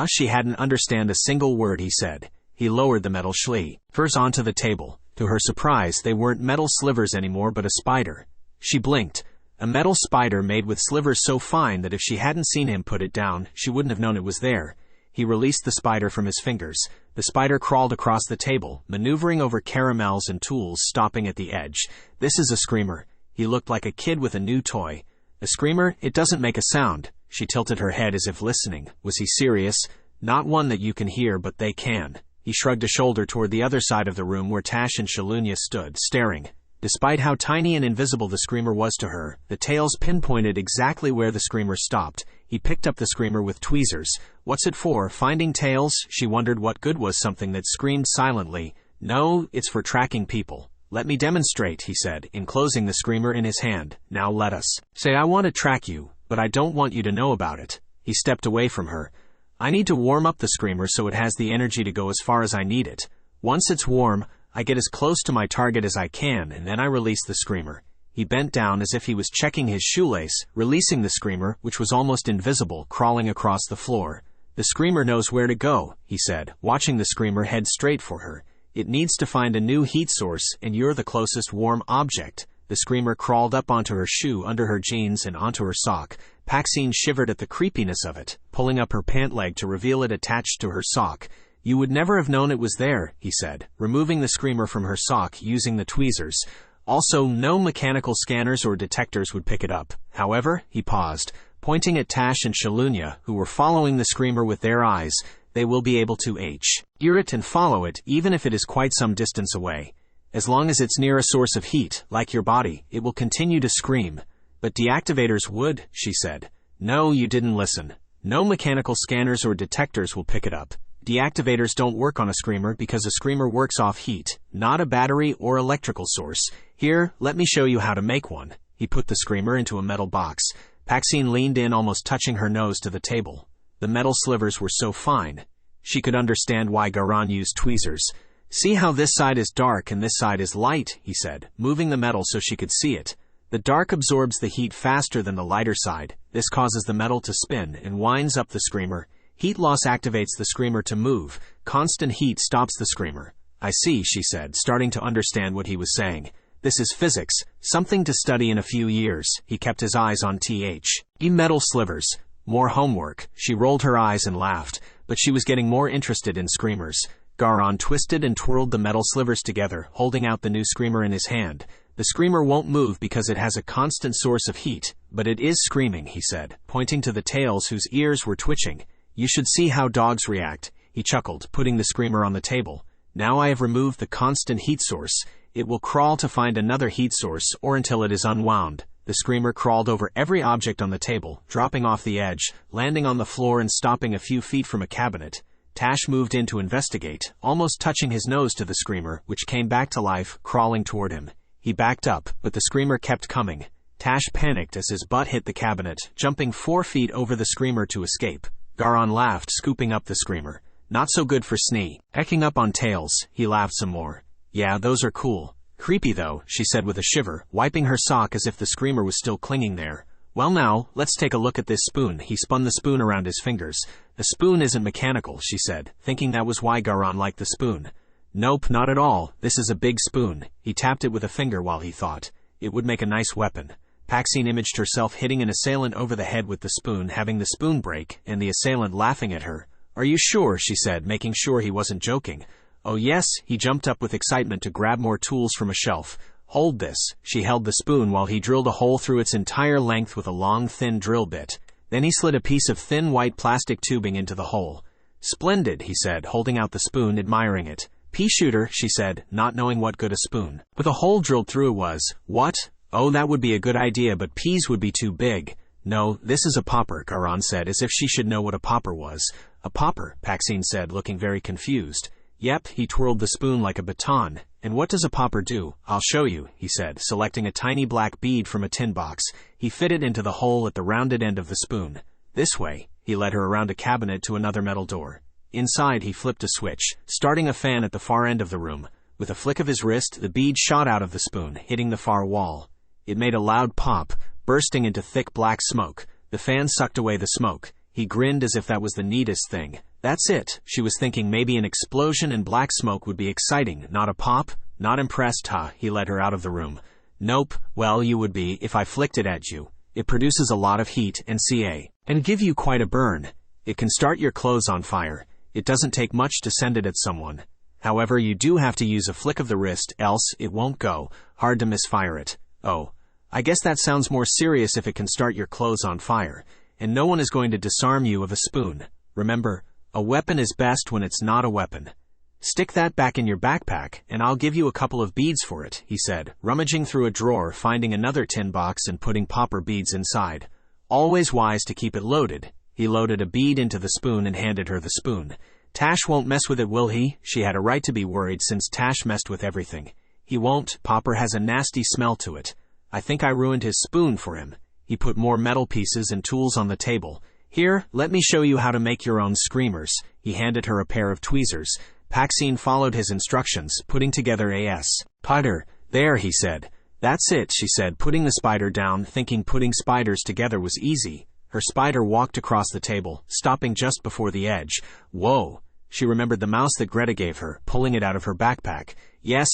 She hadn't understand a single word he said. He lowered the metal slivers onto the table. To her surprise, they weren't metal slivers anymore but a spider. She blinked. A metal spider made with slivers so fine that if she hadn't seen him put it down, she wouldn't have known it was there. He released the spider from his fingers. The spider crawled across the table, maneuvering over caramels and tools, stopping at the edge. This is a screamer. He looked like a kid with a new toy. A screamer? It doesn't make a sound. She tilted her head as if listening. Was he serious? Not one that you can hear, but they can. He shrugged a shoulder toward the other side of the room where Tache and Shalunia stood, staring. Despite how tiny and invisible the screamer was to her, the tails pinpointed exactly where the screamer stopped. He picked up the screamer with tweezers. What's it for? Finding tails? She wondered what good was something that screamed silently. No, it's for tracking people. Let me demonstrate, he said, enclosing the screamer in his hand. Now let us. Say I want to track you, but I don't want you to know about it. He stepped away from her. I need to warm up the screamer so it has the energy to go as far as I need it. Once it's warm, I get as close to my target as I can, and then I release the screamer. He bent down as if he was checking his shoelace, releasing the screamer, which was almost invisible, crawling across the floor. The screamer knows where to go, he said, watching the screamer head straight for her. It needs to find a new heat source, and you're the closest warm object. The screamer crawled up onto her shoe, under her jeans, and onto her sock. PAXINE shivered at the creepiness of it, pulling up her pant leg to reveal it attached to her sock. You would never have known it was there, he said, removing the screamer from her sock using the tweezers. Also, no mechanical scanners or detectors would pick it up. However, he paused, pointing at Tache and Shalunia, who were following the screamer with their eyes. They will be able to hear it and follow it, even if it is quite some distance away. As long as it's near a source of heat, like your body, it will continue to scream. But deactivators would, she said. No, you didn't listen. No mechanical scanners or detectors will pick it up. Deactivators don't work on a screamer because a screamer works off heat, not a battery or electrical source. Here, let me show you how to make one. He put the screamer into a metal box. PAXINE leaned in, almost touching her nose to the table. The metal slivers were so fine. She could understand why Garan used tweezers. See how this side is dark and this side is light, he said, moving the metal so she could see it. The dark absorbs the heat faster than the lighter side. This causes the metal to spin and winds up the screamer. Heat loss activates the screamer to move. Constant heat stops the screamer. I see, she said, starting to understand what he was saying. This is physics, something to study in a few years. He kept his eyes on metal slivers. More homework. She rolled her eyes and laughed, but she was getting more interested in screamers. Garan twisted and twirled the metal slivers together, holding out the new screamer in his hand. The screamer won't move because it has a constant source of heat, but it is screaming, he said, pointing to the tails whose ears were twitching. You should see how dogs react, he chuckled, putting the screamer on the table. Now I have removed the constant heat source. It will crawl to find another heat source, or until it is unwound. The screamer crawled over every object on the table, dropping off the edge, landing on the floor and stopping a few feet from a cabinet. Tache moved in to investigate, almost touching his nose to the screamer, which came back to life, crawling toward him. He backed up, but the screamer kept coming. Tache panicked as his butt hit the cabinet, jumping 4 feet over the screamer to escape. Garan laughed, scooping up the screamer. Not so good for ecking up on tails. He laughed some more. Yeah, those are cool. Creepy though, she said with a shiver, wiping her sock as if the screamer was still clinging there. Well now, let's take a look at this spoon. He spun the spoon around his fingers. The spoon isn't mechanical, she said, thinking that was why Garan liked the spoon. Nope, not at all. This is a big spoon. He tapped it with a finger while he thought. It would make a nice weapon. PAXINE imaged herself hitting an assailant over the head with the spoon, having the spoon break, and the assailant laughing at her. Are you sure? She said, making sure he wasn't joking. Oh yes, he jumped up with excitement to grab more tools from a shelf. Hold this. She held the spoon while he drilled a hole through its entire length with a long, thin drill bit. Then he slid a piece of thin white plastic tubing into the hole. Splendid, he said, holding out the spoon, admiring it. Pea shooter, she said, not knowing what good a spoon with a hole drilled through it was. What? Oh, that would be a good idea, but peas would be too big. No, this is a popper, Garan said, as if she should know what a popper was. A popper, PAXINE said, looking very confused. Yep, he twirled the spoon like a baton. And what does a popper do? I'll show you, he said, selecting a tiny black bead from a tin box. He fit it into the hole at the rounded end of the spoon. This way, he led her around a cabinet to another metal door. Inside, he flipped a switch, starting a fan at the far end of the room. With a flick of his wrist, the bead shot out of the spoon, hitting the far wall. It made a loud pop, bursting into thick black smoke. The fan sucked away the smoke. He grinned as if that was the neatest thing. That's it. She was thinking maybe an explosion and black smoke would be exciting, not a pop. Not impressed, huh? He led her out of the room. Nope. Well, you would be if I flicked it at you. It produces a lot of heat and and give you quite a burn. It can start your clothes on fire. It doesn't take much to send it at someone. However, you do have to use a flick of the wrist, else it won't go. Hard to misfire it. Oh, I guess that sounds more serious if it can start your clothes on fire. And no one is going to disarm you of a spoon. Remember, a weapon is best when it's not a weapon. Stick that back in your backpack, and I'll give you a couple of beads for it, he said, rummaging through a drawer, finding another tin box and putting popper beads inside. Always wise to keep it loaded. He loaded a bead into the spoon and handed her the spoon. Tache won't mess with it, will he? She had a right to be worried since Tache messed with everything. He won't. Popper has a nasty smell to it. I think I ruined his spoon for him. He put more metal pieces and tools on the table. Here, let me show you how to make your own screamers. He handed her a pair of tweezers. PAXINE followed his instructions, putting together a spider. There, he said. That's it, she said, putting the spider down, thinking putting spiders together was easy. Her spider walked across the table, stopping just before the edge. Whoa! She remembered the mouse that Greta gave her, pulling it out of her backpack. Yes,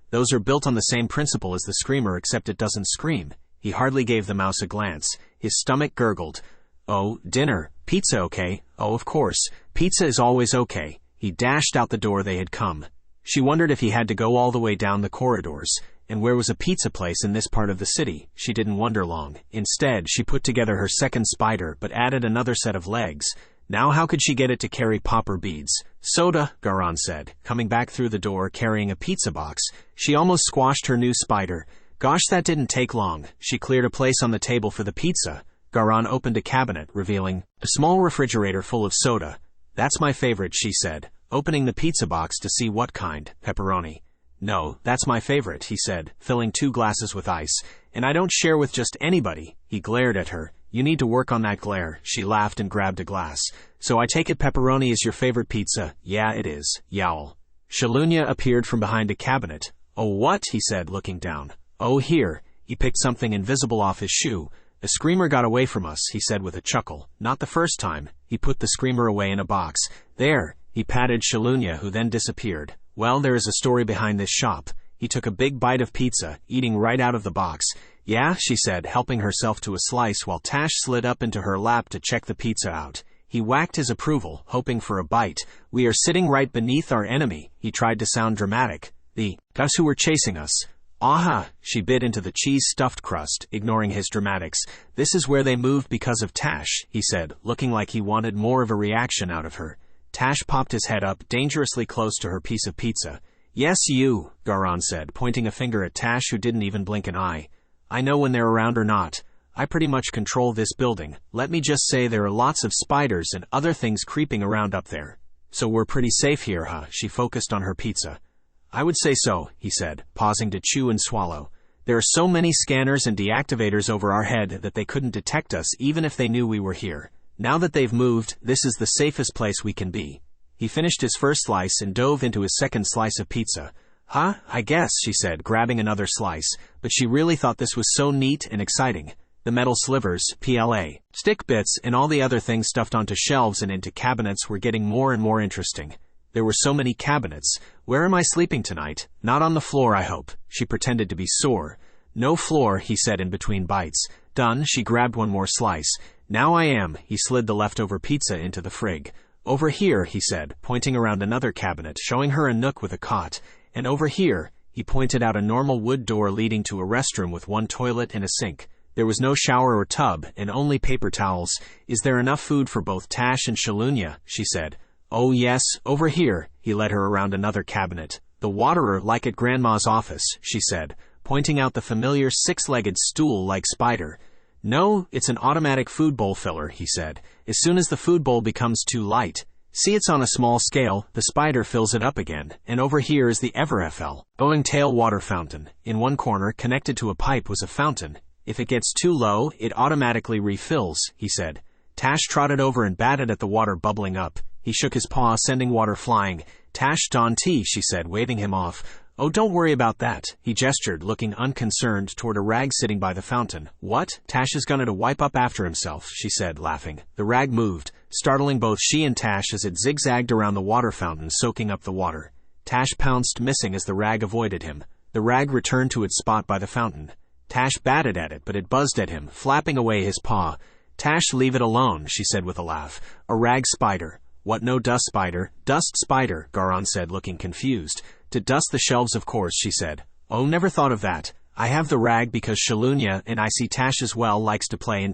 those are built on the same principle as the screamer, except it doesn't scream. He hardly gave the mouse a glance. His stomach gurgled. Oh, dinner. Pizza okay? Oh, of course. Pizza is always okay. He dashed out the door they had come. She wondered if he had to go all the way down the corridors. And where was a pizza place in this part of the city? She didn't wonder long. Instead, she put together her second spider, but added another set of legs. Now how could she get it to carry popper beads? Soda, Garan said, coming back through the door carrying a pizza box. She almost squashed her new spider. Gosh, that didn't take long. She cleared a place on the table for the pizza. Garan opened a cabinet, revealing a small refrigerator full of soda. That's my favorite, she said, opening the pizza box to see what kind. Pepperoni. No, that's my favorite, he said, filling 2 glasses with ice. And I don't share with just anybody. He glared at her. You need to work on that glare. She laughed and grabbed a glass. So I take it pepperoni is your favorite pizza? Yeah, it is. Yowl. Shalunia appeared from behind a cabinet. Oh, what? He said, looking down. Oh, here. He picked something invisible off his shoe. The screamer got away from us, he said with a chuckle. Not the first time. He put the screamer away in a box. There. He patted Shalunia, who then disappeared. Well, there is a story behind this shop. He took a big bite of pizza, eating right out of the box. Yeah, she said, helping herself to a slice while Tache slid up into her lap to check the pizza out. He whacked his approval, hoping for a bite. We are sitting right beneath our enemy. He tried to sound dramatic. The us who were chasing us. Aha! She bit into the cheese-stuffed crust, ignoring his dramatics. This is where they moved because of Tache, he said, looking like he wanted more of a reaction out of her. Tache popped his head up, dangerously close to her piece of pizza. Yes, you, Garan said, pointing a finger at Tache, who didn't even blink an eye. I know when they're around or not. I pretty much control this building. Let me just say there are lots of spiders and other things creeping around up there. So we're pretty safe here, huh? She focused on her pizza. I would say so, he said, pausing to chew and swallow. There are so many scanners and deactivators over our head that they couldn't detect us even if they knew we were here. Now that they've moved, this is the safest place we can be. He finished his first slice and dove into his second slice of pizza. Huh? I guess, she said, grabbing another slice, but she really thought this was so neat and exciting. The metal slivers, PLA, stick bits, and all the other things stuffed onto shelves and into cabinets were getting more and more interesting. There were so many cabinets. Where am I sleeping tonight? Not on the floor, I hope. She pretended to be sore. No floor, he said in between bites. Done, she grabbed one more slice. Now I am. He slid the leftover pizza into the frig. Over here, he said, pointing around another cabinet, showing her a nook with a cot. And over here, he pointed out a normal wood door leading to a restroom with one toilet and a sink. There was no shower or tub, and only paper towels. Is there enough food for both Tache and Shalunia? She said. Oh yes, over here. He led her around another cabinet. The waterer like at Grandma's office, she said, pointing out the familiar 6-legged stool-like spider. No, it's an automatic food bowl filler, he said. As soon as the food bowl becomes too light, see, it's on a small scale, the spider fills it up again, and over here is the ever-FL-going tail water fountain. In one corner, connected to a pipe, was a fountain. If it gets too low, it automatically refills, he said. Tache trotted over and batted at the water bubbling up. He shook his paw, sending water flying. Tache don't tea, she said, waving him off. Oh, don't worry about that, he gestured, looking unconcerned toward a rag sitting by the fountain. What? Tache is going to wipe up after himself, she said, laughing. The rag moved, startling both she and Tache as it zigzagged around the water fountain, soaking up the water. Tache pounced, missing as the rag avoided him. The rag returned to its spot by the fountain. Tache batted at it, but it buzzed at him, flapping away his paw. Tache, leave it alone, she said with a laugh. A rag spider. What, no dust spider? Dust spider, Garon said, looking confused. To dust the shelves, of course, she said. Oh, never thought of that. I have the rag because Shalunia, and I see Tache as well, likes to play in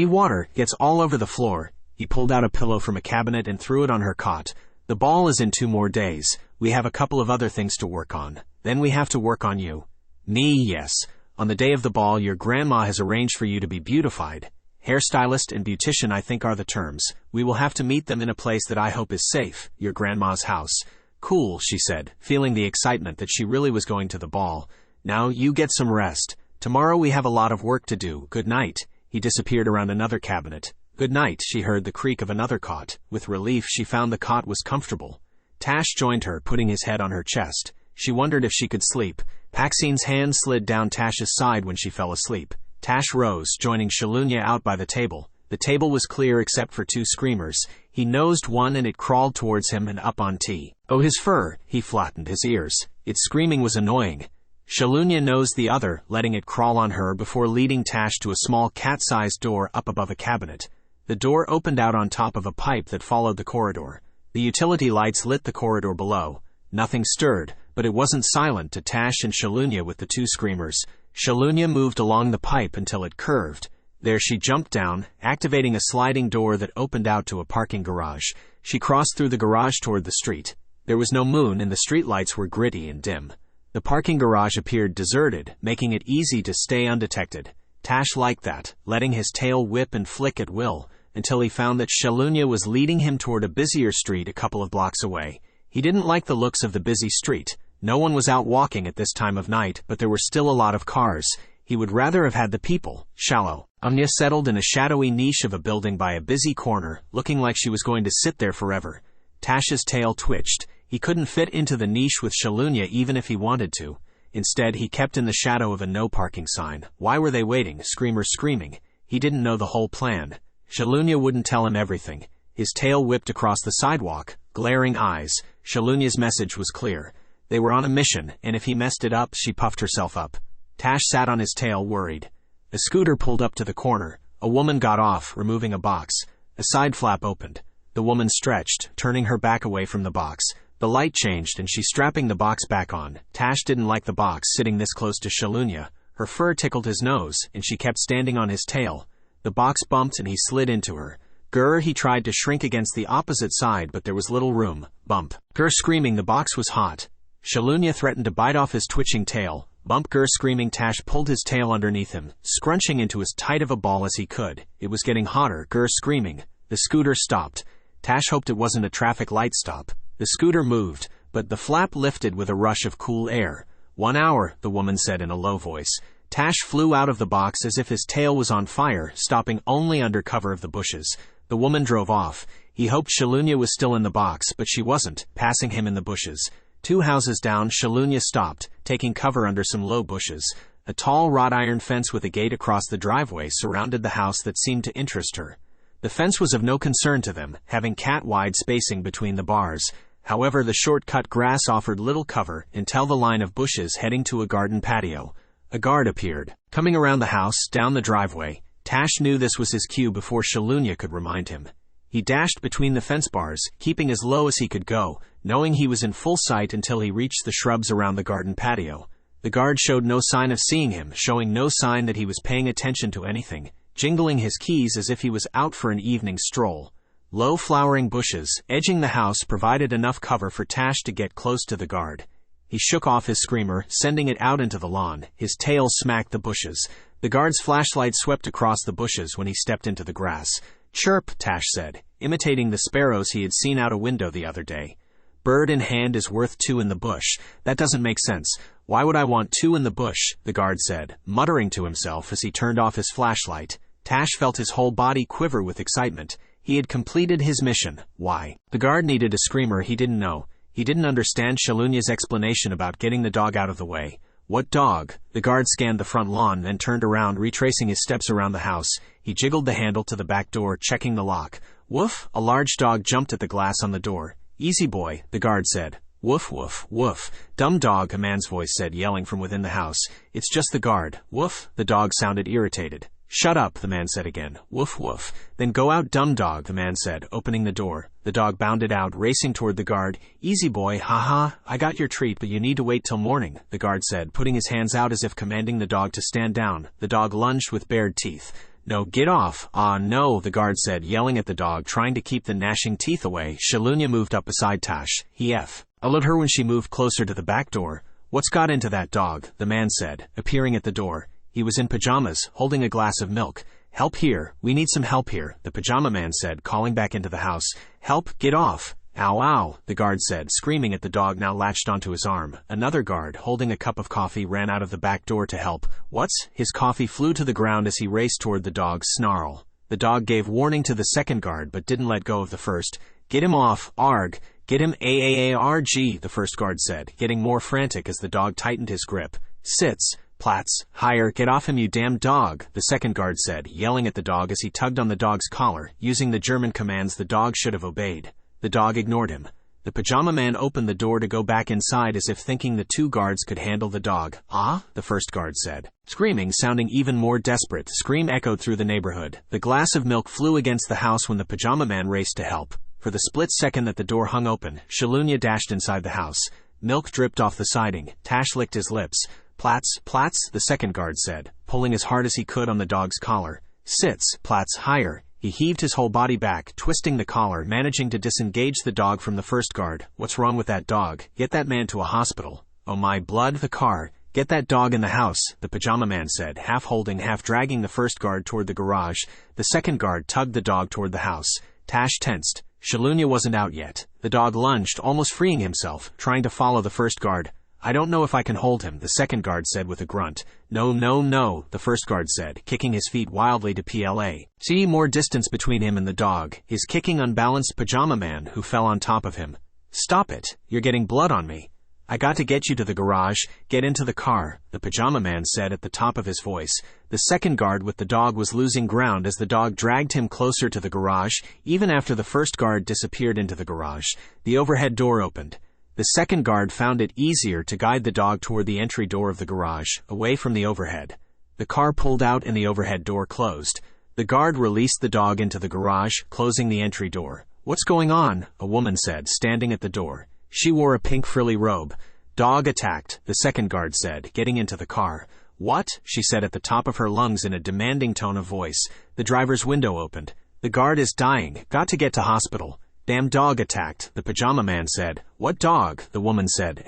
water, gets all over the floor. He pulled out a pillow from a cabinet and threw it on her cot. The ball is in 2 more days. We have a couple of other things to work on. Then we have to work on you. Me, yes. On the day of the ball, your grandma has arranged for you to be beautified. Hairstylist and beautician, I think, are the terms. We will have to meet them in a place that I hope is safe, your grandma's house. Cool, she said, feeling the excitement that she really was going to the ball. Now you get some rest. Tomorrow we have a lot of work to do. Good night. He disappeared around another cabinet. Good night, she heard the creak of another cot. With relief, she found the cot was comfortable. Tache joined her, putting his head on her chest. She wondered if she could sleep. Paxine's hand slid down Tache's side when she fell asleep. Tache rose, joining Shalunia out by the table. The table was clear except for 2 screamers. He nosed one and it crawled towards him and up on T. Oh, his fur! He flattened his ears. Its screaming was annoying. Shalunia nosed the other, letting it crawl on her before leading Tache to a small cat-sized door up above a cabinet. The door opened out on top of a pipe that followed the corridor. The utility lights lit the corridor below. Nothing stirred, but it wasn't silent to Tache and Shalunia with the 2 screamers. Shalunia moved along the pipe until it curved. There she jumped down, activating a sliding door that opened out to a parking garage. She crossed through the garage toward the street. There was no moon and the streetlights were gritty and dim. The parking garage appeared deserted, making it easy to stay undetected. Tache liked that, letting his tail whip and flick at will, until he found that Shalunia was leading him toward a busier street a couple of blocks away. He didn't like the looks of the busy street. No one was out walking at this time of night, but there were still a lot of cars. He would rather have had the people. Shallow. Anya settled in a shadowy niche of a building by a busy corner, looking like she was going to sit there forever. Tache's tail twitched. He couldn't fit into the niche with Shalunia even if he wanted to. Instead, he kept in the shadow of a no parking sign. Why were they waiting? Screamers screaming. He didn't know the whole plan. Shalunia wouldn't tell him everything. His tail whipped across the sidewalk. Glaring eyes. Shalunia's message was clear. They were on a mission, and if he messed it up, she puffed herself up. Tache sat on his tail, worried. A scooter pulled up to the corner. A woman got off, removing a box. A side flap opened. The woman stretched, turning her back away from the box. The light changed and she strapping the box back on. Tache didn't like the box sitting this close to Shalunia. Her fur tickled his nose, and she kept standing on his tail. The box bumped and he slid into her. Grr, he tried to shrink against the opposite side, but there was little room. Bump. Grr screaming, the box was hot. Shalunia threatened to bite off his twitching tail. Bump, grr screaming, Tache pulled his tail underneath him, scrunching into as tight of a ball as he could. It was getting hotter, grr screaming. The scooter stopped. Tache hoped it wasn't a traffic light stop. The scooter moved, but the flap lifted with a rush of cool air. 1 hour, the woman said in a low voice. Tache flew out of the box as if his tail was on fire, stopping only under cover of the bushes. The woman drove off. He hoped Shalunia was still in the box, but she wasn't, passing him in the bushes. 2 houses down, Shalunia stopped, taking cover under some low bushes. A tall wrought iron fence with a gate across the driveway surrounded the house that seemed to interest her. The fence was of no concern to them, having cat-wide spacing between the bars. However, the short-cut grass offered little cover until the line of bushes heading to a garden patio. A guard appeared. Coming around the house, down the driveway, Tache knew this was his cue before Shalunia could remind him. He dashed between the fence bars, keeping as low as he could go, knowing he was in full sight until he reached the shrubs around the garden patio. The guard showed no sign of seeing him, showing no sign that he was paying attention to anything, jingling his keys as if he was out for an evening stroll. Low flowering bushes, edging the house, provided enough cover for Tache to get close to the guard. He shook off his screamer, sending it out into the lawn. His tail smacked the bushes. The guard's flashlight swept across the bushes when he stepped into the grass. "Chirp," Tache said, imitating the sparrows he had seen out a window the other day. "Bird in hand is worth two in the bush. That doesn't make sense. Why would I want two in the bush?" the guard said, muttering to himself as he turned off his flashlight. Tache felt his whole body quiver with excitement. He had completed his mission. Why? The guard needed a screamer he didn't know. He didn't understand Shalunya's explanation about getting the dog out of the way. What dog? The guard scanned the front lawn, then turned around, retracing his steps around the house. He jiggled the handle to the back door, checking the lock. Woof! A large dog jumped at the glass on the door. "Easy boy," the guard said. "Woof, woof, woof. Dumb dog," a man's voice said, yelling from within the house. "It's just the guard." Woof! The dog sounded irritated. "Shut up," the man said again. "Woof, woof." "Then go out, dumb dog," the man said, opening the door. The dog bounded out, racing toward the guard. "Easy boy, haha, I got your treat, but you need to wait till morning," the guard said, putting his hands out as if commanding the dog to stand down. The dog lunged with bared teeth. "No, get off." "Ah, no," the guard said, yelling at the dog, trying to keep the gnashing teeth away. Shalunya moved up beside Tache. He alerted her when she moved closer to the back door. "What's got into that dog?" the man said, appearing at the door. He was in pajamas, holding a glass of milk. "Help here. We need some help here," the pajama man said, calling back into the house. "Help, get off." "Ow, ow," the guard said, screaming at the dog now latched onto his arm. Another guard, holding a cup of coffee, ran out of the back door to help. "What's?" His coffee flew to the ground as he raced toward the dog's snarl. The dog gave warning to the second guard, but didn't let go of the first. "Get him off, arg. Get him AAARG, the first guard said, getting more frantic as the dog tightened his grip. "Sits. Platz, higher, get off him, you damn dog," the second guard said, yelling at the dog as he tugged on the dog's collar, using the German commands the dog should have obeyed. The dog ignored him. The pajama man opened the door to go back inside as if thinking the two guards could handle the dog. "Ah?" the first guard said. Screaming, sounding even more desperate, the scream echoed through the neighborhood. The glass of milk flew against the house when the pajama man raced to help. For the split second that the door hung open, Shalunya dashed inside the house. Milk dripped off the siding. Tache licked his lips. "Platz, Platz," the second guard said, pulling as hard as he could on the dog's collar. "Sits, Platz, higher." He heaved his whole body back, twisting the collar, managing to disengage the dog from the first guard. "What's wrong with that dog? Get that man to a hospital." "Oh my blood, the car." "Get that dog in the house," the pajama man said, half holding, half dragging the first guard toward the garage. The second guard tugged the dog toward the house. Tache tensed. Shalunya wasn't out yet. The dog lunged, almost freeing himself, trying to follow the first guard. "I don't know if I can hold him," the second guard said with a grunt. "No, no, no," the first guard said, kicking his feet wildly to PLA. See more distance between him and the dog, his kicking unbalanced pajama man who fell on top of him. "Stop it. You're getting blood on me." "I got to get you to the garage. Get into the car," the pajama man said at the top of his voice. The second guard with the dog was losing ground as the dog dragged him closer to the garage, even after the first guard disappeared into the garage. The overhead door opened. The second guard found it easier to guide the dog toward the entry door of the garage, away from the overhead. The car pulled out and the overhead door closed. The guard released the dog into the garage, closing the entry door. "What's going on?" a woman said, standing at the door. She wore a pink frilly robe. "Dog attacked," the second guard said, getting into the car. "What?" she said at the top of her lungs in a demanding tone of voice. The driver's window opened. "The guard is dying. Got to get to hospital." "Damn dog attacked," the pajama man said. "What dog?" the woman said,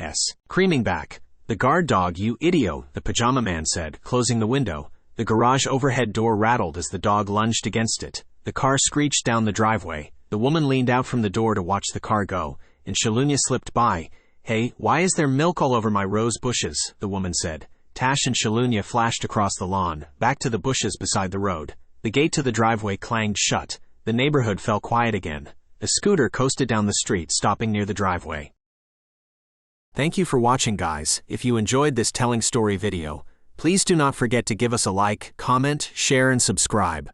creaming back. "The guard dog, you idiot," the pajama man said, closing the window. The garage overhead door rattled as the dog lunged against it. The car screeched down the driveway. The woman leaned out from the door to watch the car go, and Shalunya slipped by. "Hey, why is there milk all over my rose bushes?" the woman said. Tache and Shalunya flashed across the lawn, back to the bushes beside the road. The gate to the driveway clanged shut. The neighborhood fell quiet again. A scooter coasted down the street, stopping near the driveway. Thank you for watching, guys. If you enjoyed this telling story video, please do not forget to give us a like, comment, share, and subscribe.